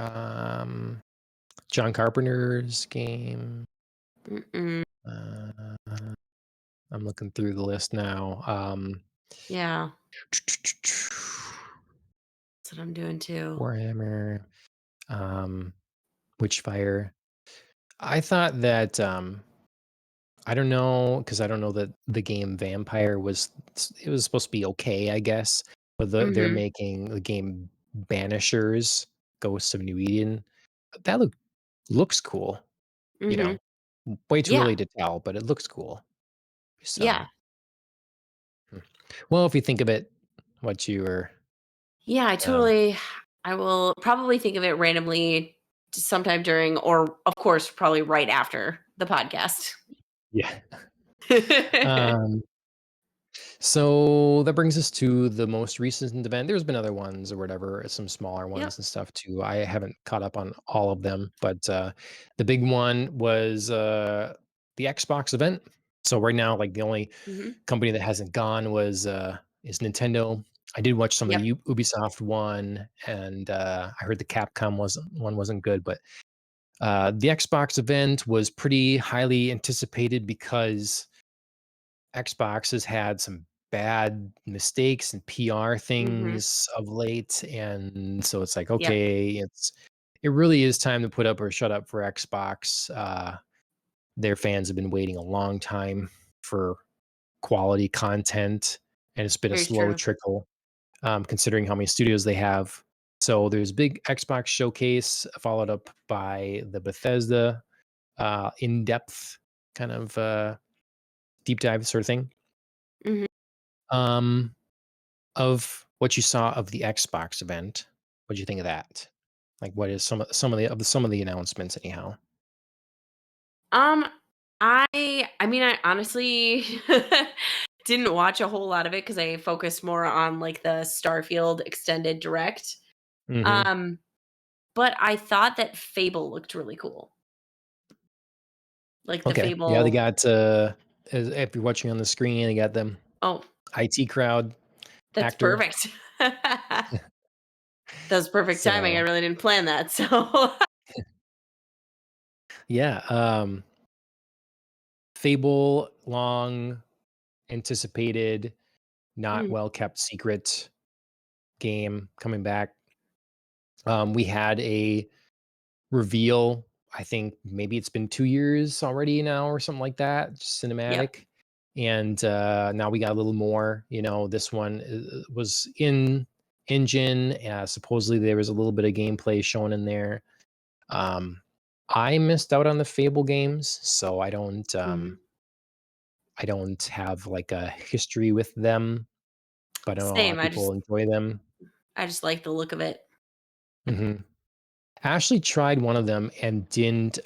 John Carpenter's game. Mm-mm. Uh, I'm looking through the list now. Yeah, that's what I'm doing too. Warhammer. Um, Witchfire. I thought that I don't know because I don't know that the game Vampire it was supposed to be okay, I guess. But they're Mhm. making the game Banishers, Ghosts of New Eden. That looks cool, you Mhm. know. Way too Yeah. early to tell, but it looks cool. So, Yeah. hmm. Well, if you think of it, what you were, Yeah, um, I will probably think of it randomly sometime during or of course probably right after the podcast. yeah. Um, So that brings us to the most recent event. There's been other ones or whatever, some smaller Yep. ones and stuff too. I haven't caught up on all of them, but the big one was the Xbox event. So right now, like the only Mhm. company that hasn't gone is Nintendo. I did watch some of Yep. the Ubisoft one, and I heard the Capcom wasn't good, but the Xbox event was pretty highly anticipated because Xbox has had some bad mistakes and PR Mhm. things of late, and so it's like, Yep. okay, it really is time to put up or shut up for Xbox. Their fans have been waiting a long time for quality content, and it's been a Very slow true. trickle, considering how many studios they have. So there's big Xbox showcase followed up by the Bethesda in-depth kind of deep dive sort of thing. Mhm. Um, of what you saw of the Xbox event, what'd you think of that? Like, what is some of the announcements anyhow? Um I mean I honestly didn't watch a whole lot of it cuz I focused more on like the Starfield extended direct. Mhm. Um but I thought that Fable looked really cool. Like the Okay. Yeah, they Fable. got, if you're watching on the screen, they got them Oh, IT crowd that's actor. perfect. That's perfect timing. I So, really didn't plan that. So, yeah, Fable, long anticipated, not Mhm. well kept secret game coming back. We had a reveal. I think maybe it's been 2 years already now or something like that, Yep. cinematic, and, now we got a little more, this one, was in engine, supposedly there was a little bit of gameplay shown in there. Um, I missed out on the Fable games, so Mhm. I don't have, like, a history with them, but I know a lot Same. of people enjoy them. I just like the look of it. Mhm. Ashley tried one of them and didn't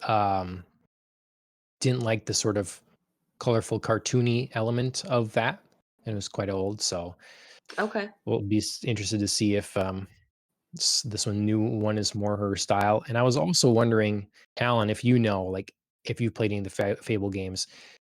like the sort of colorful, cartoony element of that, and it was quite old. So Okay. we'll be interested to see if this new one is more her style. And I was also wondering, Alan, if you know, like, if you've played any of the Fable games,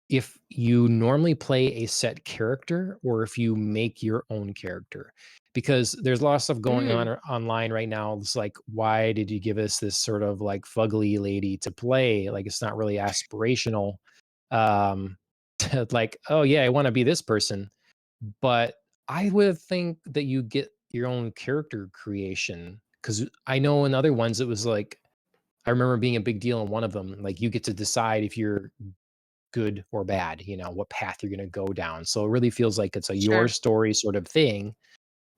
if you normally play a set character or if you make your own character. Because there's a lot of stuff going on Mm. online right now. It's like, why did you give us this sort of like fugly lady to play? Like, it's not really aspirational. Um, like, oh yeah, I want to be this person. But I would think that you get your own character creation because I know in other ones it was like I remember being a big deal in one of them. Like you get to decide if you're good or bad, what path you're going to go down. So it really feels like it's a your Sure. story sort of thing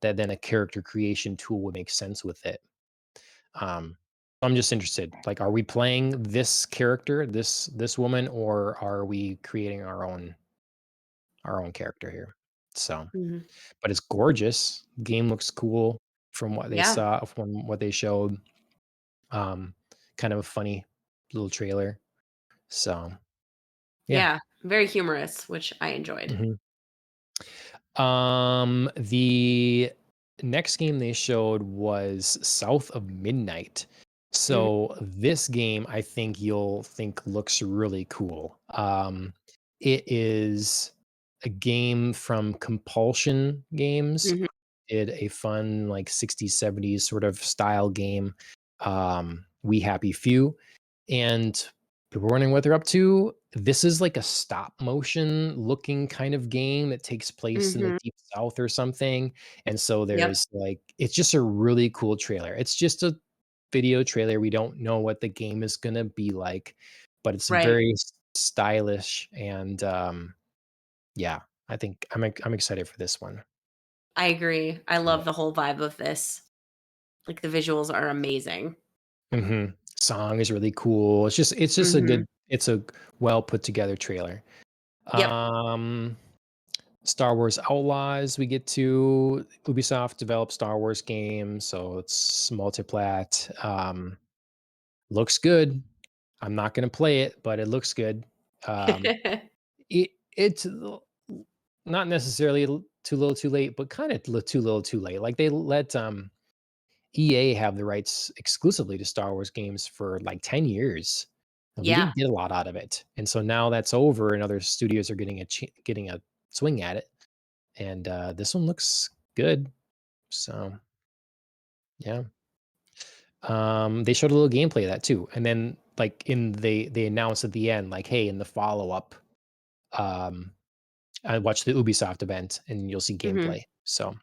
that then a character creation tool would make sense with it. Um, I'm just interested. Like, are we playing this character, this woman, or are we creating our own character here? So, Mhm. but it's gorgeous. Game looks cool from what they Yeah. saw, from what they showed. Um, kind of a funny little trailer. So, yeah. Yeah. Very humorous, which I enjoyed. Mhm. The next game they showed was South of Midnight. Mhm. So this game I think you'll think looks really cool. It is a game from Compulsion Games. Mhm. Did a fun like 60s 70s sort of style game. We Happy Few. And people were wondering what they're up to. This is like a stop motion looking kind of game that takes place in the Mhm. deep south or something. And so Yep. there's like it's just a really cool trailer. It's just a video trailer. We don't know what the game is gonna be like, but it's Right. very stylish and yeah, I think I'm excited for this one. I agree. I Yeah. love the whole vibe of this. Like, the visuals are amazing. Song is really cool. It's just a Mhm. good it's a well put together trailer. Yep. Um Star Wars Outlaws, we get to Ubisoft developed Star Wars games, so it's multiplat. Looks good. I'm not gonna play it, but it looks good. Um, it's not necessarily too little, too late, but kind of too little, too late. Like they let EA have the rights exclusively to Star Wars games for like 10 years. And we Yeah. didn't get a lot out of it, and so now that's over, and other studios are getting a swing at it. And this one looks good. So yeah. They showed a little gameplay of that too. And then like they announced at the end, like, hey, in the follow-up, um, I watched the Ubisoft event and you'll see Mhm. gameplay. So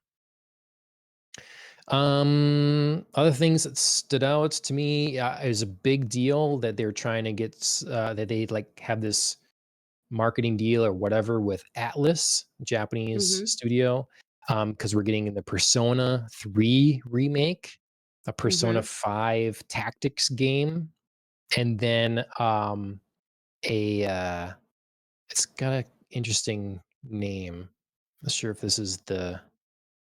other things that stood out to me, is a big deal that they're trying to get that they like have this marketing deal or whatever with Atlas, Japanese Mhm. studio, because we're getting the Persona 3 remake, a Persona Mhm. 5 tactics game, and then a it's got an interesting name. Not sure if this is the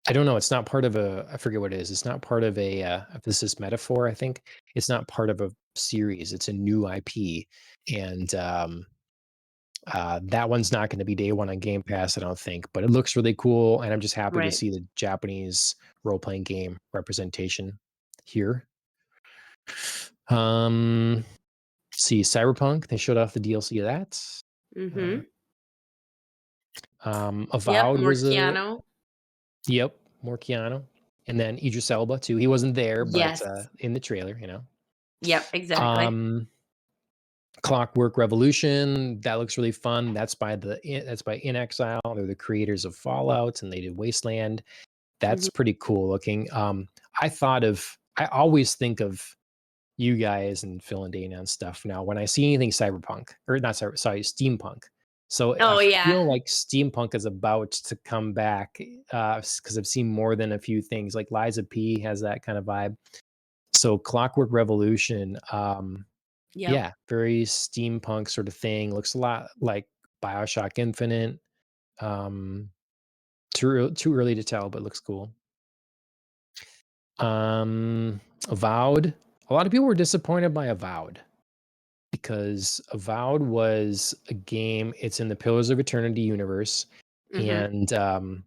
I don't know. It's not part of a. I forget what it is. It's not part of a. If this is metaphor, I think it's not part of a series. It's a new IP, and that one's not going to be day one on Game Pass, I don't think, but it looks really cool, and I'm just happy to Right. see the Japanese role playing game representation here. Um, let's see, Cyberpunk. They showed off the DLC of that. Uh, Mhm. Yep, Avowed more was a Keanu. yep, more Keanu, and then Idris Elba too. He wasn't there, but Yes. in the trailer, you know. Yep, exactly. Um, Clockwork Revolution, that looks really fun. That's by In Exile. They're the creators of Fallout, and they did Wasteland. That's Mhm. pretty cool looking. I always think of you guys and Phil and Dana and stuff now when I see anything cyberpunk or not sorry, steampunk. So I Oh, yeah. feel like steampunk is about to come back because I've seen more than a few things. Like Liza P has that kind of vibe. So Clockwork Revolution, Yep. yeah, very steampunk sort of thing. Looks a lot like BioShock Infinite. Um, too early to tell, but looks cool. Avowed. A lot of people were disappointed by Avowed because Avowed was a game. It's in the Pillars of Eternity universe, Mhm.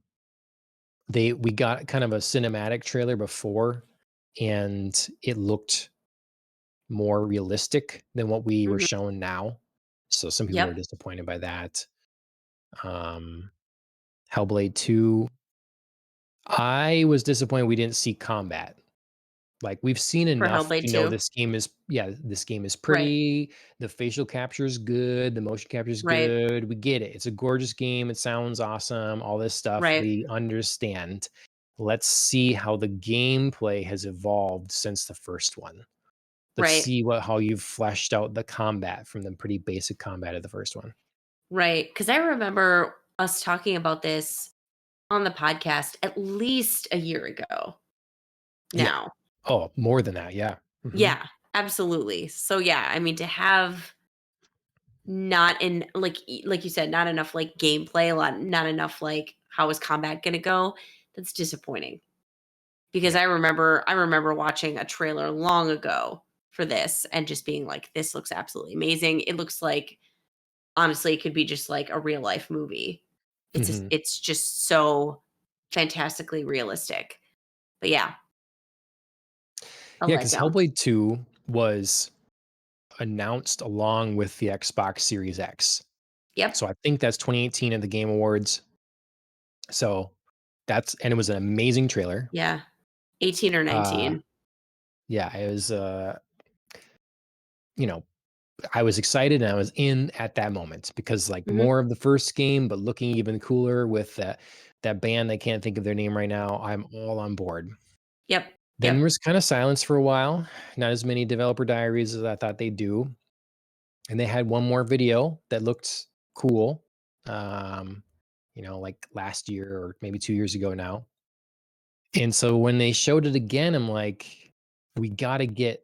and we got kind of a cinematic trailer before, and it looked more realistic than what we were Mhm. shown now. So some people were Yep. disappointed by that. Um, Hellblade 2. I was disappointed we didn't see combat. Like, we've seen For enough Hellblade to know 2. this game is Right. pretty, the facial capture is good, the motion capture is Right. good, we get it. It's a gorgeous game, it sounds awesome, all this stuff, Right. we understand. Let's see how the gameplay has evolved since the first one. Let's Right. see how you've fleshed out the combat from the pretty basic combat of the first one. Right. Because I remember us talking about this on the podcast at least a year ago Yeah. now. Oh, more than that. Yeah. Hmm. Yeah, absolutely. So yeah, I mean to have not in like you said, not enough like gameplay, not enough like how is combat gonna go. That's disappointing because Yeah. I remember watching a trailer long ago for this and just being like, this looks absolutely amazing. It looks like honestly it could be just like a real life movie. Hmm. It's just so fantastically realistic. But yeah, a Yeah, because letdown. Hellblade 2 was announced along with the Xbox Series X. Yep. So I think that's 2018 at the Game Awards. So that's and it was an amazing trailer. Yeah. 18 or Uh 19. yeah, it was you know, I was excited and I was in at that moment because like Mhm. more of the first game, but looking even cooler with that band. I can't think of their name right now. I'm all on board. Yep. Then Yep. was kind of silence for a while. Not as many developer diaries as I thought they'd do. And they had one more video that looked cool. Um, like last year or maybe 2 years ago now. And so when they showed it again, I'm like, we got to get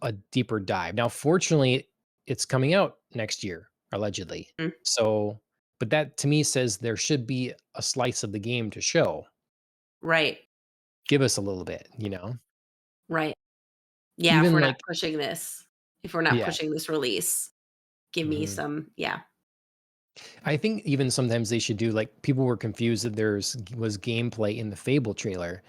a deeper dive. Now, fortunately, it's coming out next year, allegedly. Mm, So, but that to me says there should be a slice of the game to show. right. Give us a little bit. Right. Yeah, if Even we're not like, pushing this, if we're not yeah. pushing this release, give me Mhm. some yeah. I think even sometimes they should do like people were confused that was gameplay in the Fable trailer.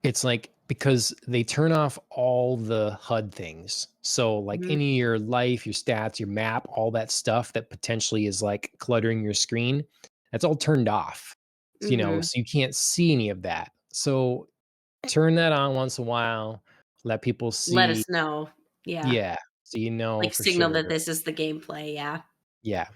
It's like because they turn off all the HUD things. So like Mhm. any of your life, your stats, your map, all that stuff that potentially is like cluttering your screen, that's all turned off. Mhm. So you can't see any of that. So turn that on once in a while, let people Let see, us know. Yeah. yeah, so you know Like for signal that sure. this is the gameplay, yeah. Yeah.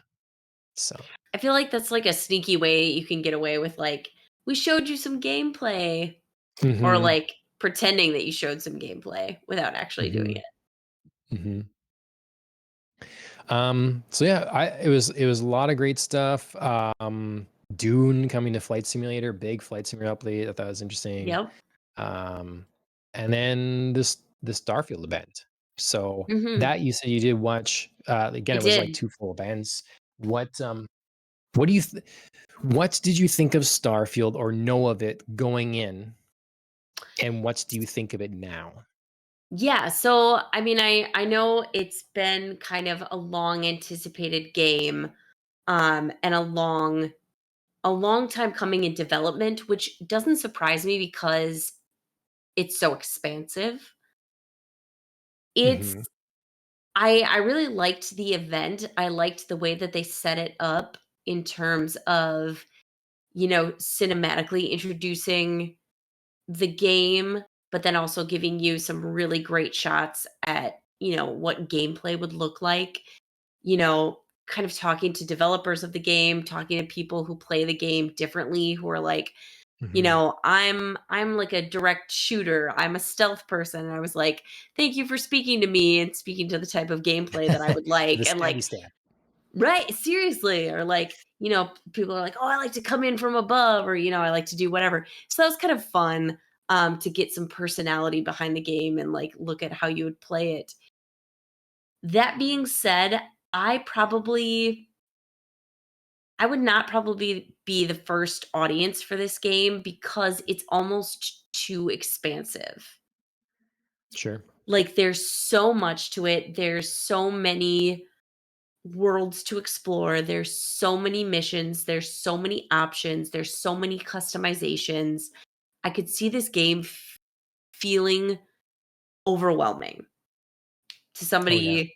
So I feel like that's like a sneaky way you can get away with like, "We showed you some gameplay," or mhm, like pretending that you showed some gameplay without actually doing mhm, it. mhm. So yeah, it was a lot of great stuff. Dune coming to Flight Simulator, big Flight Simulator update. I thought was interesting. Yep. Um, and then this Starfield event. So Mhm. that you said you did watch. Again, I it was like did. two full events. What do you what did you think of Starfield or know of it going in, and what do you think of it now? Yeah, so I mean I know it's been kind of a long anticipated game and a long time coming in development, which doesn't surprise me because it's so expansive. It's Hmm. I really liked the event. I liked the way that they set it up in terms of, cinematically introducing the game, but then also giving you some really great shots at, what gameplay would look like. Kind of talking to developers of the game, talking to people who play the game differently, who are like, Hmm. I'm like a direct shooter. I'm a stealth person. And I was like, thank you for speaking to me and speaking to the type of gameplay that I would The like. And like, stabby stab. right, seriously. Or like, people are like, oh, I like to come in from above, or I like to do whatever. So that was kind of fun to get some personality behind the game and like look at how you would play it. That being said, I would not probably be the first audience for this game because it's almost too expansive. Sure. Like there's so much to it. There's so many worlds to explore. There's so many missions. There's so many options. There's so many customizations. I could see this game feeling overwhelming to Oh yeah. somebody,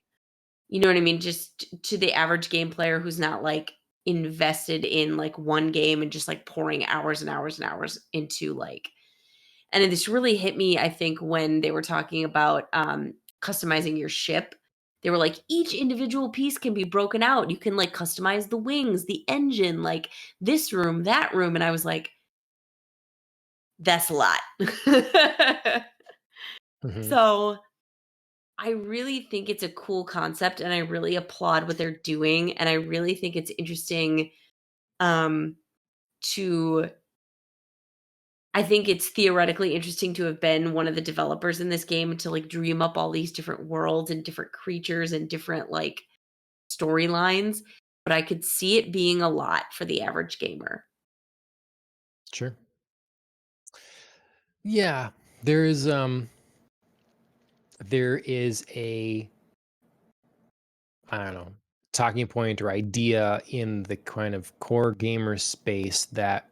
you know what I mean? Just to the average game player who's not like invested in like one game and just like pouring hours and hours and hours into like, and then this really hit me, I think, when they were talking about customizing your ship. They were like, each individual piece can be broken out. You can like customize the wings, the engine, like this room, that room. And I was like, that's a lot. Hmm. So I really think it's a cool concept and I really applaud what they're doing. And I really think it's interesting um, to I think it's theoretically interesting to have been one of the developers in this game and to, like, dream up all these different worlds and different creatures and different, like, storylines, but I could see it being a lot for the average gamer. Sure. Yeah, there is a, I don't know, talking point or idea in the kind of core gamer space that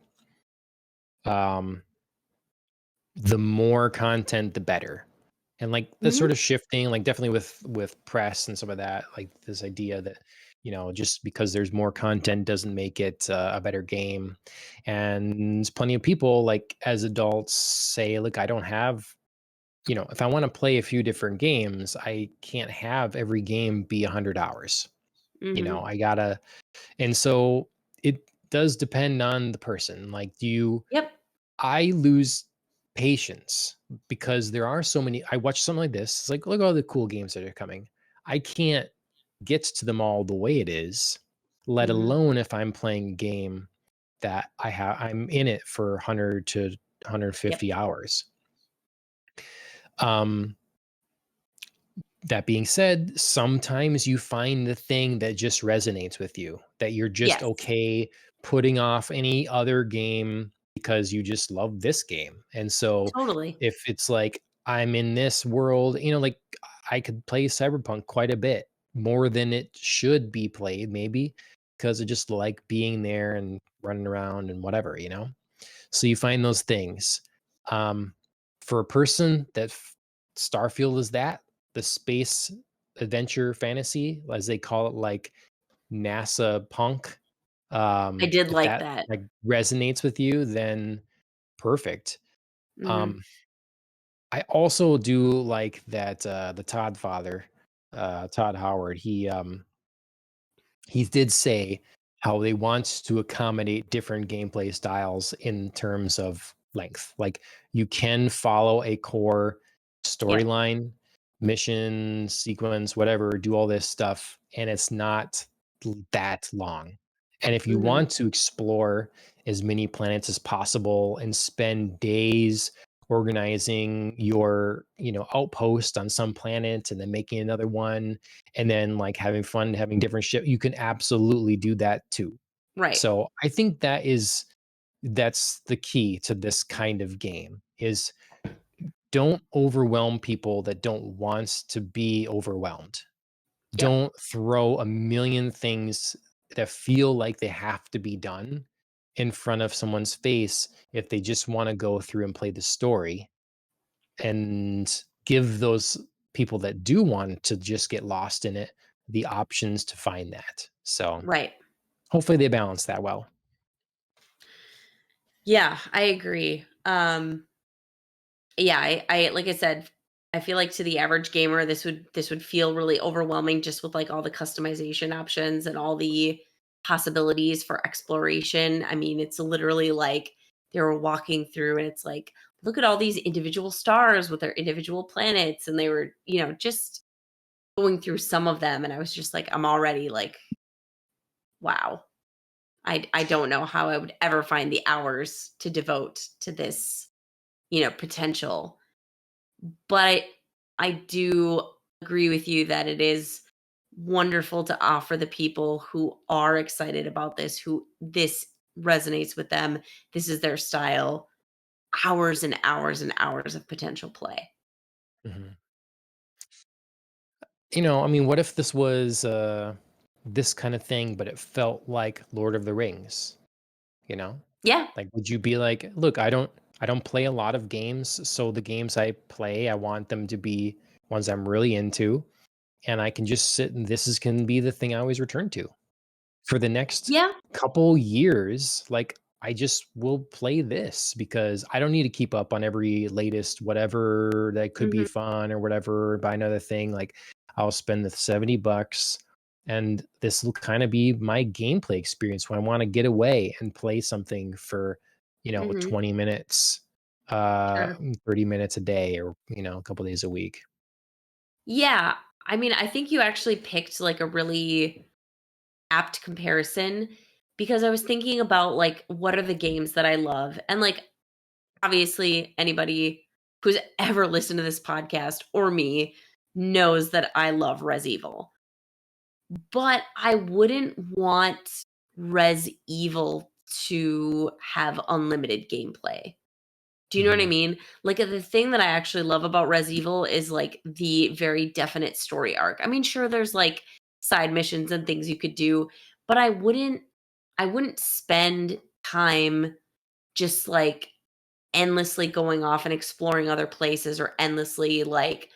um the more content the better. And like that's Mhm. sort of shifting, like definitely with press and some of that, like this idea that, just because there's more content doesn't make it a better game. And plenty of people, like as adults, say, look, I don't have, if I want to play a few different games, I can't have every game be 100 hours. Mhm. I gotta, and so it does depend on the person. Like, Yep. I lose patience because there are so many. I watch something like this. It's like, look at all the cool games that are coming. I can't get to them all the way it is, let Mhm. alone if I'm playing a game that I'm in it for 100 to Yep. 150 hours. Um, That being said, sometimes you find the thing that just resonates with you, that you're just Yes. okay putting off any other game because you just love this game. And so Totally. if it's like I'm in this world, like I could play Cyberpunk quite a bit more than it should be played, maybe because I just like being there and running around and whatever. So you find those things. Um, for a person that Starfield is that, the space adventure fantasy, as they call it, like NASA punk. I did If like that that. like resonates with you, then perfect. Mhm. Um, I also do like that the Todd Howard, he did say how they want to accommodate different gameplay styles in terms of length. Like you can follow a core Yep. storyline, mission, sequence, whatever, do all this stuff, and it's not that long. And if you Mhm. want to explore as many planets as possible and spend days organizing your, outpost on some planet and then making another one and then like having fun having different shit, you can absolutely do that too. Right. So I think that's the key to this kind of game is don't overwhelm people that don't want to be overwhelmed. Yep. Don't throw a million things that feel like they have to be done in front of someone's face if they just want to go through and play the story, and give those people that do want to just get lost in it the options to find that. So Right. hopefully they balance that well. Yeah, I agree. Yeah, I like I said, I feel like to the average gamer, this would feel really overwhelming just with like all the customization options and all the possibilities for exploration. I mean, it's literally like they were walking through and it's like, look at all these individual stars with their individual planets. And they were, just going through some of them. And I was just like, I'm already like, wow. I don't know how I would ever find the hours to devote to this, potential. But I do agree with you that it is wonderful to offer the people who are excited about this, who this resonates with them, this is their style, hours and hours and hours of potential play. Mhm. I mean, what if this was this kind of thing, but it felt like Lord of the Rings? You know, Yeah. like would you be like, look, I don't play a lot of games, so the games I play, I want them to be ones I'm really into, and I can just sit and this is can be the thing I always return to for the next Yeah. couple years. Like I just will play this because I don't need to keep up on every latest whatever that could be Mhm. fun or whatever, buy another thing. Like I'll spend the $70 and this will kind of be my gameplay experience when I want to get away and play something for, Mhm. 20 minutes, Sure. 30 minutes a day, or, a couple days a week. Yeah. I mean, I think you actually picked like a really apt comparison because I was thinking about like what are the games that I love? And like obviously anybody who's ever listened to this podcast or me knows that I love Res Evil. But I wouldn't want Res Evil to have unlimited gameplay. Do you know what I Mhm. mean? Like, the thing that I actually love about Res Evil is, like, the very definite story arc. I mean, sure, there's, like, side missions and things you could do, but I wouldn't spend time just, like, endlessly going off and exploring other places or endlessly, like,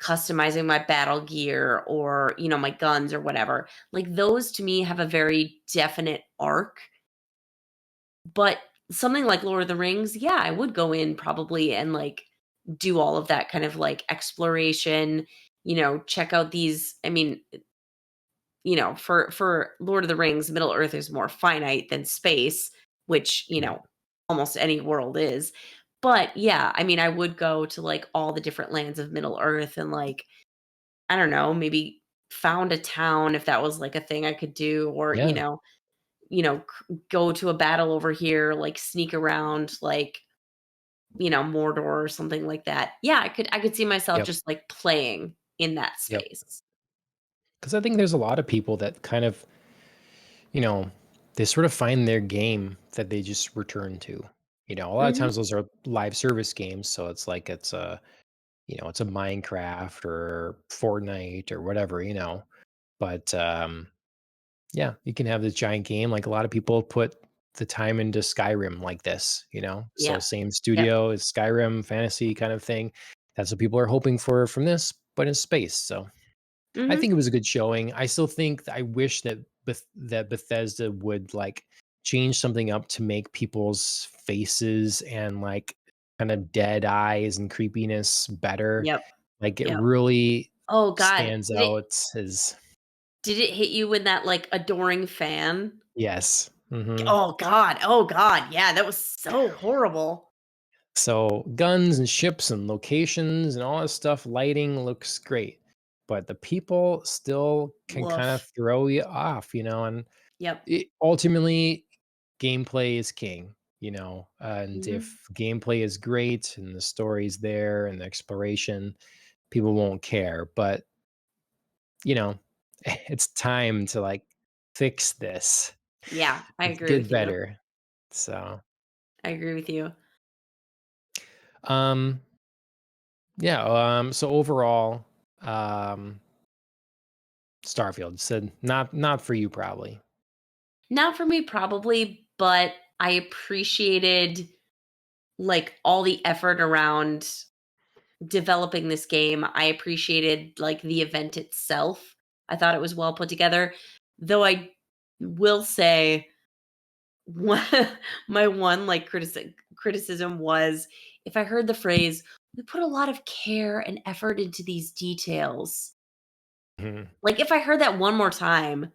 customizing my battle gear or, my guns or whatever. Like, those to me have a very definite arc, but something like Lord of the Rings, yeah, I would go in probably and, like, do all of that kind of, like, exploration, check out these I mean, for Lord of the Rings, Middle Earth is more finite than space, which, Yeah. almost any world is. But, yeah, I mean, I would go to, like, all the different lands of Middle Earth and, like, I don't know, maybe found a town if that was, like, a thing I could do or, Yeah. go to a battle over here, like, sneak around, like, Mordor or something like that. Yeah, I could see myself Yep. just, like, playing in that Yep. space. Because I think there's a lot of people that kind of, you know, they sort of find their game that they just return to. A lot of Mhm. times those are live service games, so it's like it's a Minecraft or Fortnite or whatever. But yeah, you can have this giant game. Like a lot of people put the time into Skyrim like this. So Yeah. same Yep. studio as Skyrim fantasy kind of thing. That's what people are hoping for from this, but in space. So I Mhm. think it was a good showing. I still think I wish that that Bethesda would like change something up to make people's faces and like kind of dead eyes and creepiness better. Yep. Like it Yep. really Oh god. stands Did it out as did it hit you when that, like, adoring fan? yes. Oh god. Oh god. Yeah, that was so horrible. So guns and ships and locations and all this stuff, lighting looks great, but the people still can kind of Woof. throw you off. And Yep. ultimately, gameplay is king. And Mhm. if gameplay is great and the story's there and the exploration, people won't care. But you know, it's time to like fix this. Yeah, I Let's agree get with you. better. So, I agree with you. um, yeah. So overall, um, Starfield said not for you probably. Not for me probably, but I appreciated, like, all the effort around developing this game. I appreciated, like, the event itself. I thought it was well put together, though I will say one my one, like, criticism was if I heard the phrase, "We put a lot of care and effort into these details." Mhm. Like, if I heard that one more time,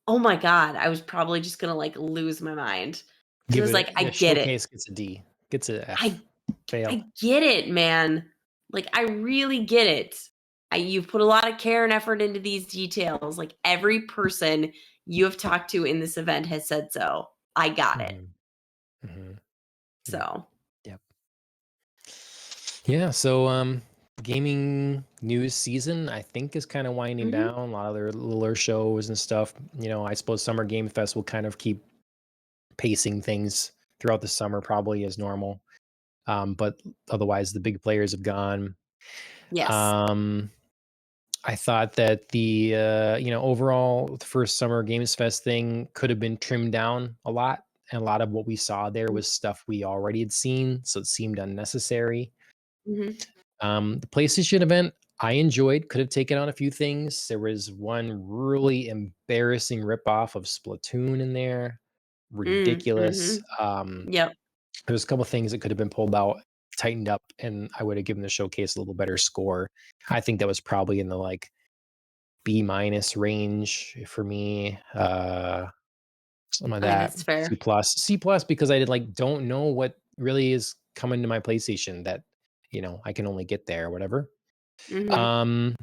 oh my god, I was probably just gonna, like, lose my mind because it Give was it like, I a get it. showcase gets a D, gets a F, I fail. I get it, man. Like, I really get it. You've put a lot of care and effort into these details. Like, every person you have talked to in this event has said so. I got it. Mhm, mhm. Yep, So, yep. Yeah, so, gaming news season, I think, is kinda winding mhm. down. A lot of their littler shows and stuff. I suppose Summer Game Fest will kind of keep pacing things throughout the summer probably as normal. But otherwise, the big players have gone. Yes. Um, I thought that overall, the first Summer Games Fest thing could have been trimmed down a lot, and a lot of what we saw there Mm, was stuff we already had seen, so it seemed unnecessary. mhm. The PlayStation event, I enjoyed, could have taken on a few things. There was one really embarrassing ripoff of Splatoon in there. Ridiculous. Mhm. Yep. There's a couple things that could have been pulled out, tightened up, and I would have given the showcase a little better score. I think that was probably in the like B minus range for me. Something like I think that. that's C fair. plus. C plus because I did like don't know what really is coming to my PlayStation that I can only get there or whatever. Mhm. Um,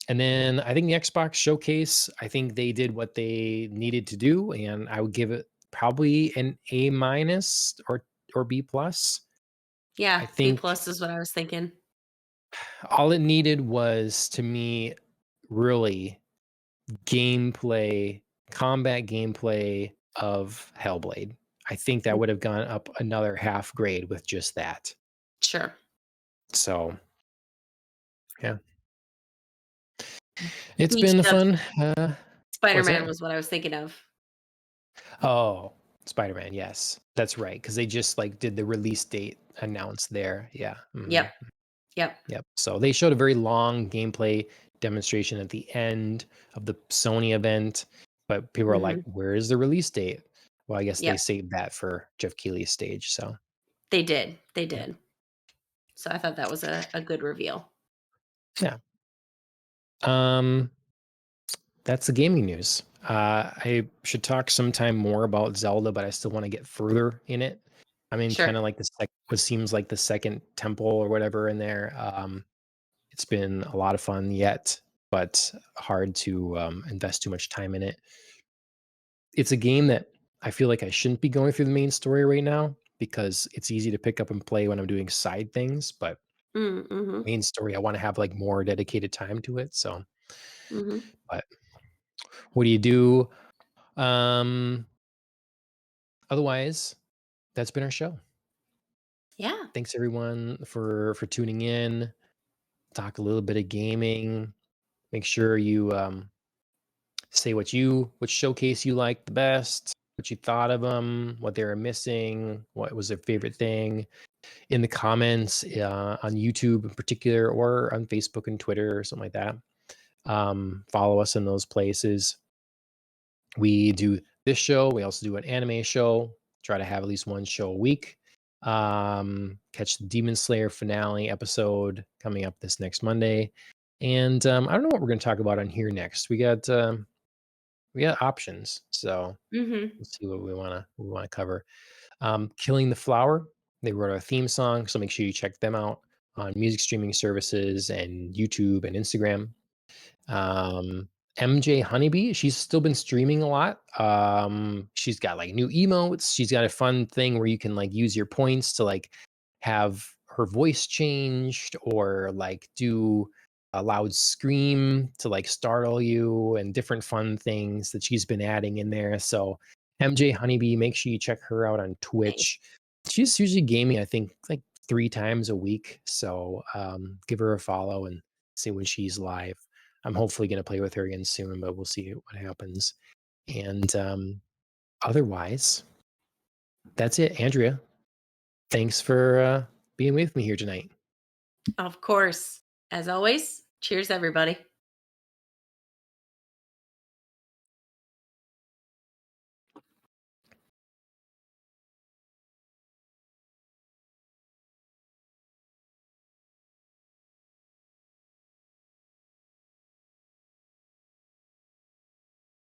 and then I think the Xbox showcase, I think they did what they needed to do, and I would give it probably an A minus or B plus. Yeah, I B think plus is what I was thinking. all it needed was, to me, really gameplay, combat gameplay of Hellblade. I think that Mm, would have gone up another half grade with just that. sure. So, yeah, it's Beach been Dubs fun. What's Spider-Man that? was what I was thinking of. Oh, Spider-Man, yes. That's right, because they just, like, did the release date announced there. Yeah, mhm, Yep, yep, yep. So they showed a very long gameplay demonstration at the end of the Sony event, but people are like, mhm, "Where's the release date?" Well, I guess they yep. saved that for Jeff Keighley's stage, so, They yeah. did. So I thought that was a good reveal. Yeah. Um, that's the gaming news. I should talk sometime more about Zelda, but I still wanna get further in it. I mean, Sure. kinda like what seems like the second temple or whatever in there. It's been a lot of fun yet, but hard to, invest too much time in it. It's a game that I feel like I shouldn't be going through the main story right now because it's easy to pick up and play when I'm doing side things, but Mhm, main story, I wanna have, like, more dedicated time to it, so mhm. but what do you do? Um, otherwise, that's been our show. Yeah, Thanks everyone for tuning in, talk a little bit of gaming. Make sure you, say which showcase you liked the best, what you thought of them, what they were missing, what was their favorite thing in the comments, on YouTube in particular, or on Facebook and Twitter or something like that. Follow us in those places. We do this show. We also do an anime show. Try to have at least one show a week. Catch the Demon Slayer finale episode coming up this next Monday. And I don't know what we're going to talk about on here next. We got options, so mhm. we'll see what we wanna cover. Killing the Flower, they wrote our theme song, so make sure you check them out on music streaming services and YouTube and Instagram. MJ Honeybee, she's still been streaming a lot. She's got like new emotes. She's got a fun thing where you can like use your points to like have her voice changed or like do a loud scream to like startle you and different fun things that she's been adding in there. So MJ Honeybee, make sure you check her out on Nice. Twitch. She's usually gaming, I think, like 3 times a week. So give her a follow and see when she's live. I'm hopefully going to play with her again soon, but we'll see what happens. And otherwise, that's it. Andrea, thanks for being with me here tonight. Of course. As always, cheers everybody.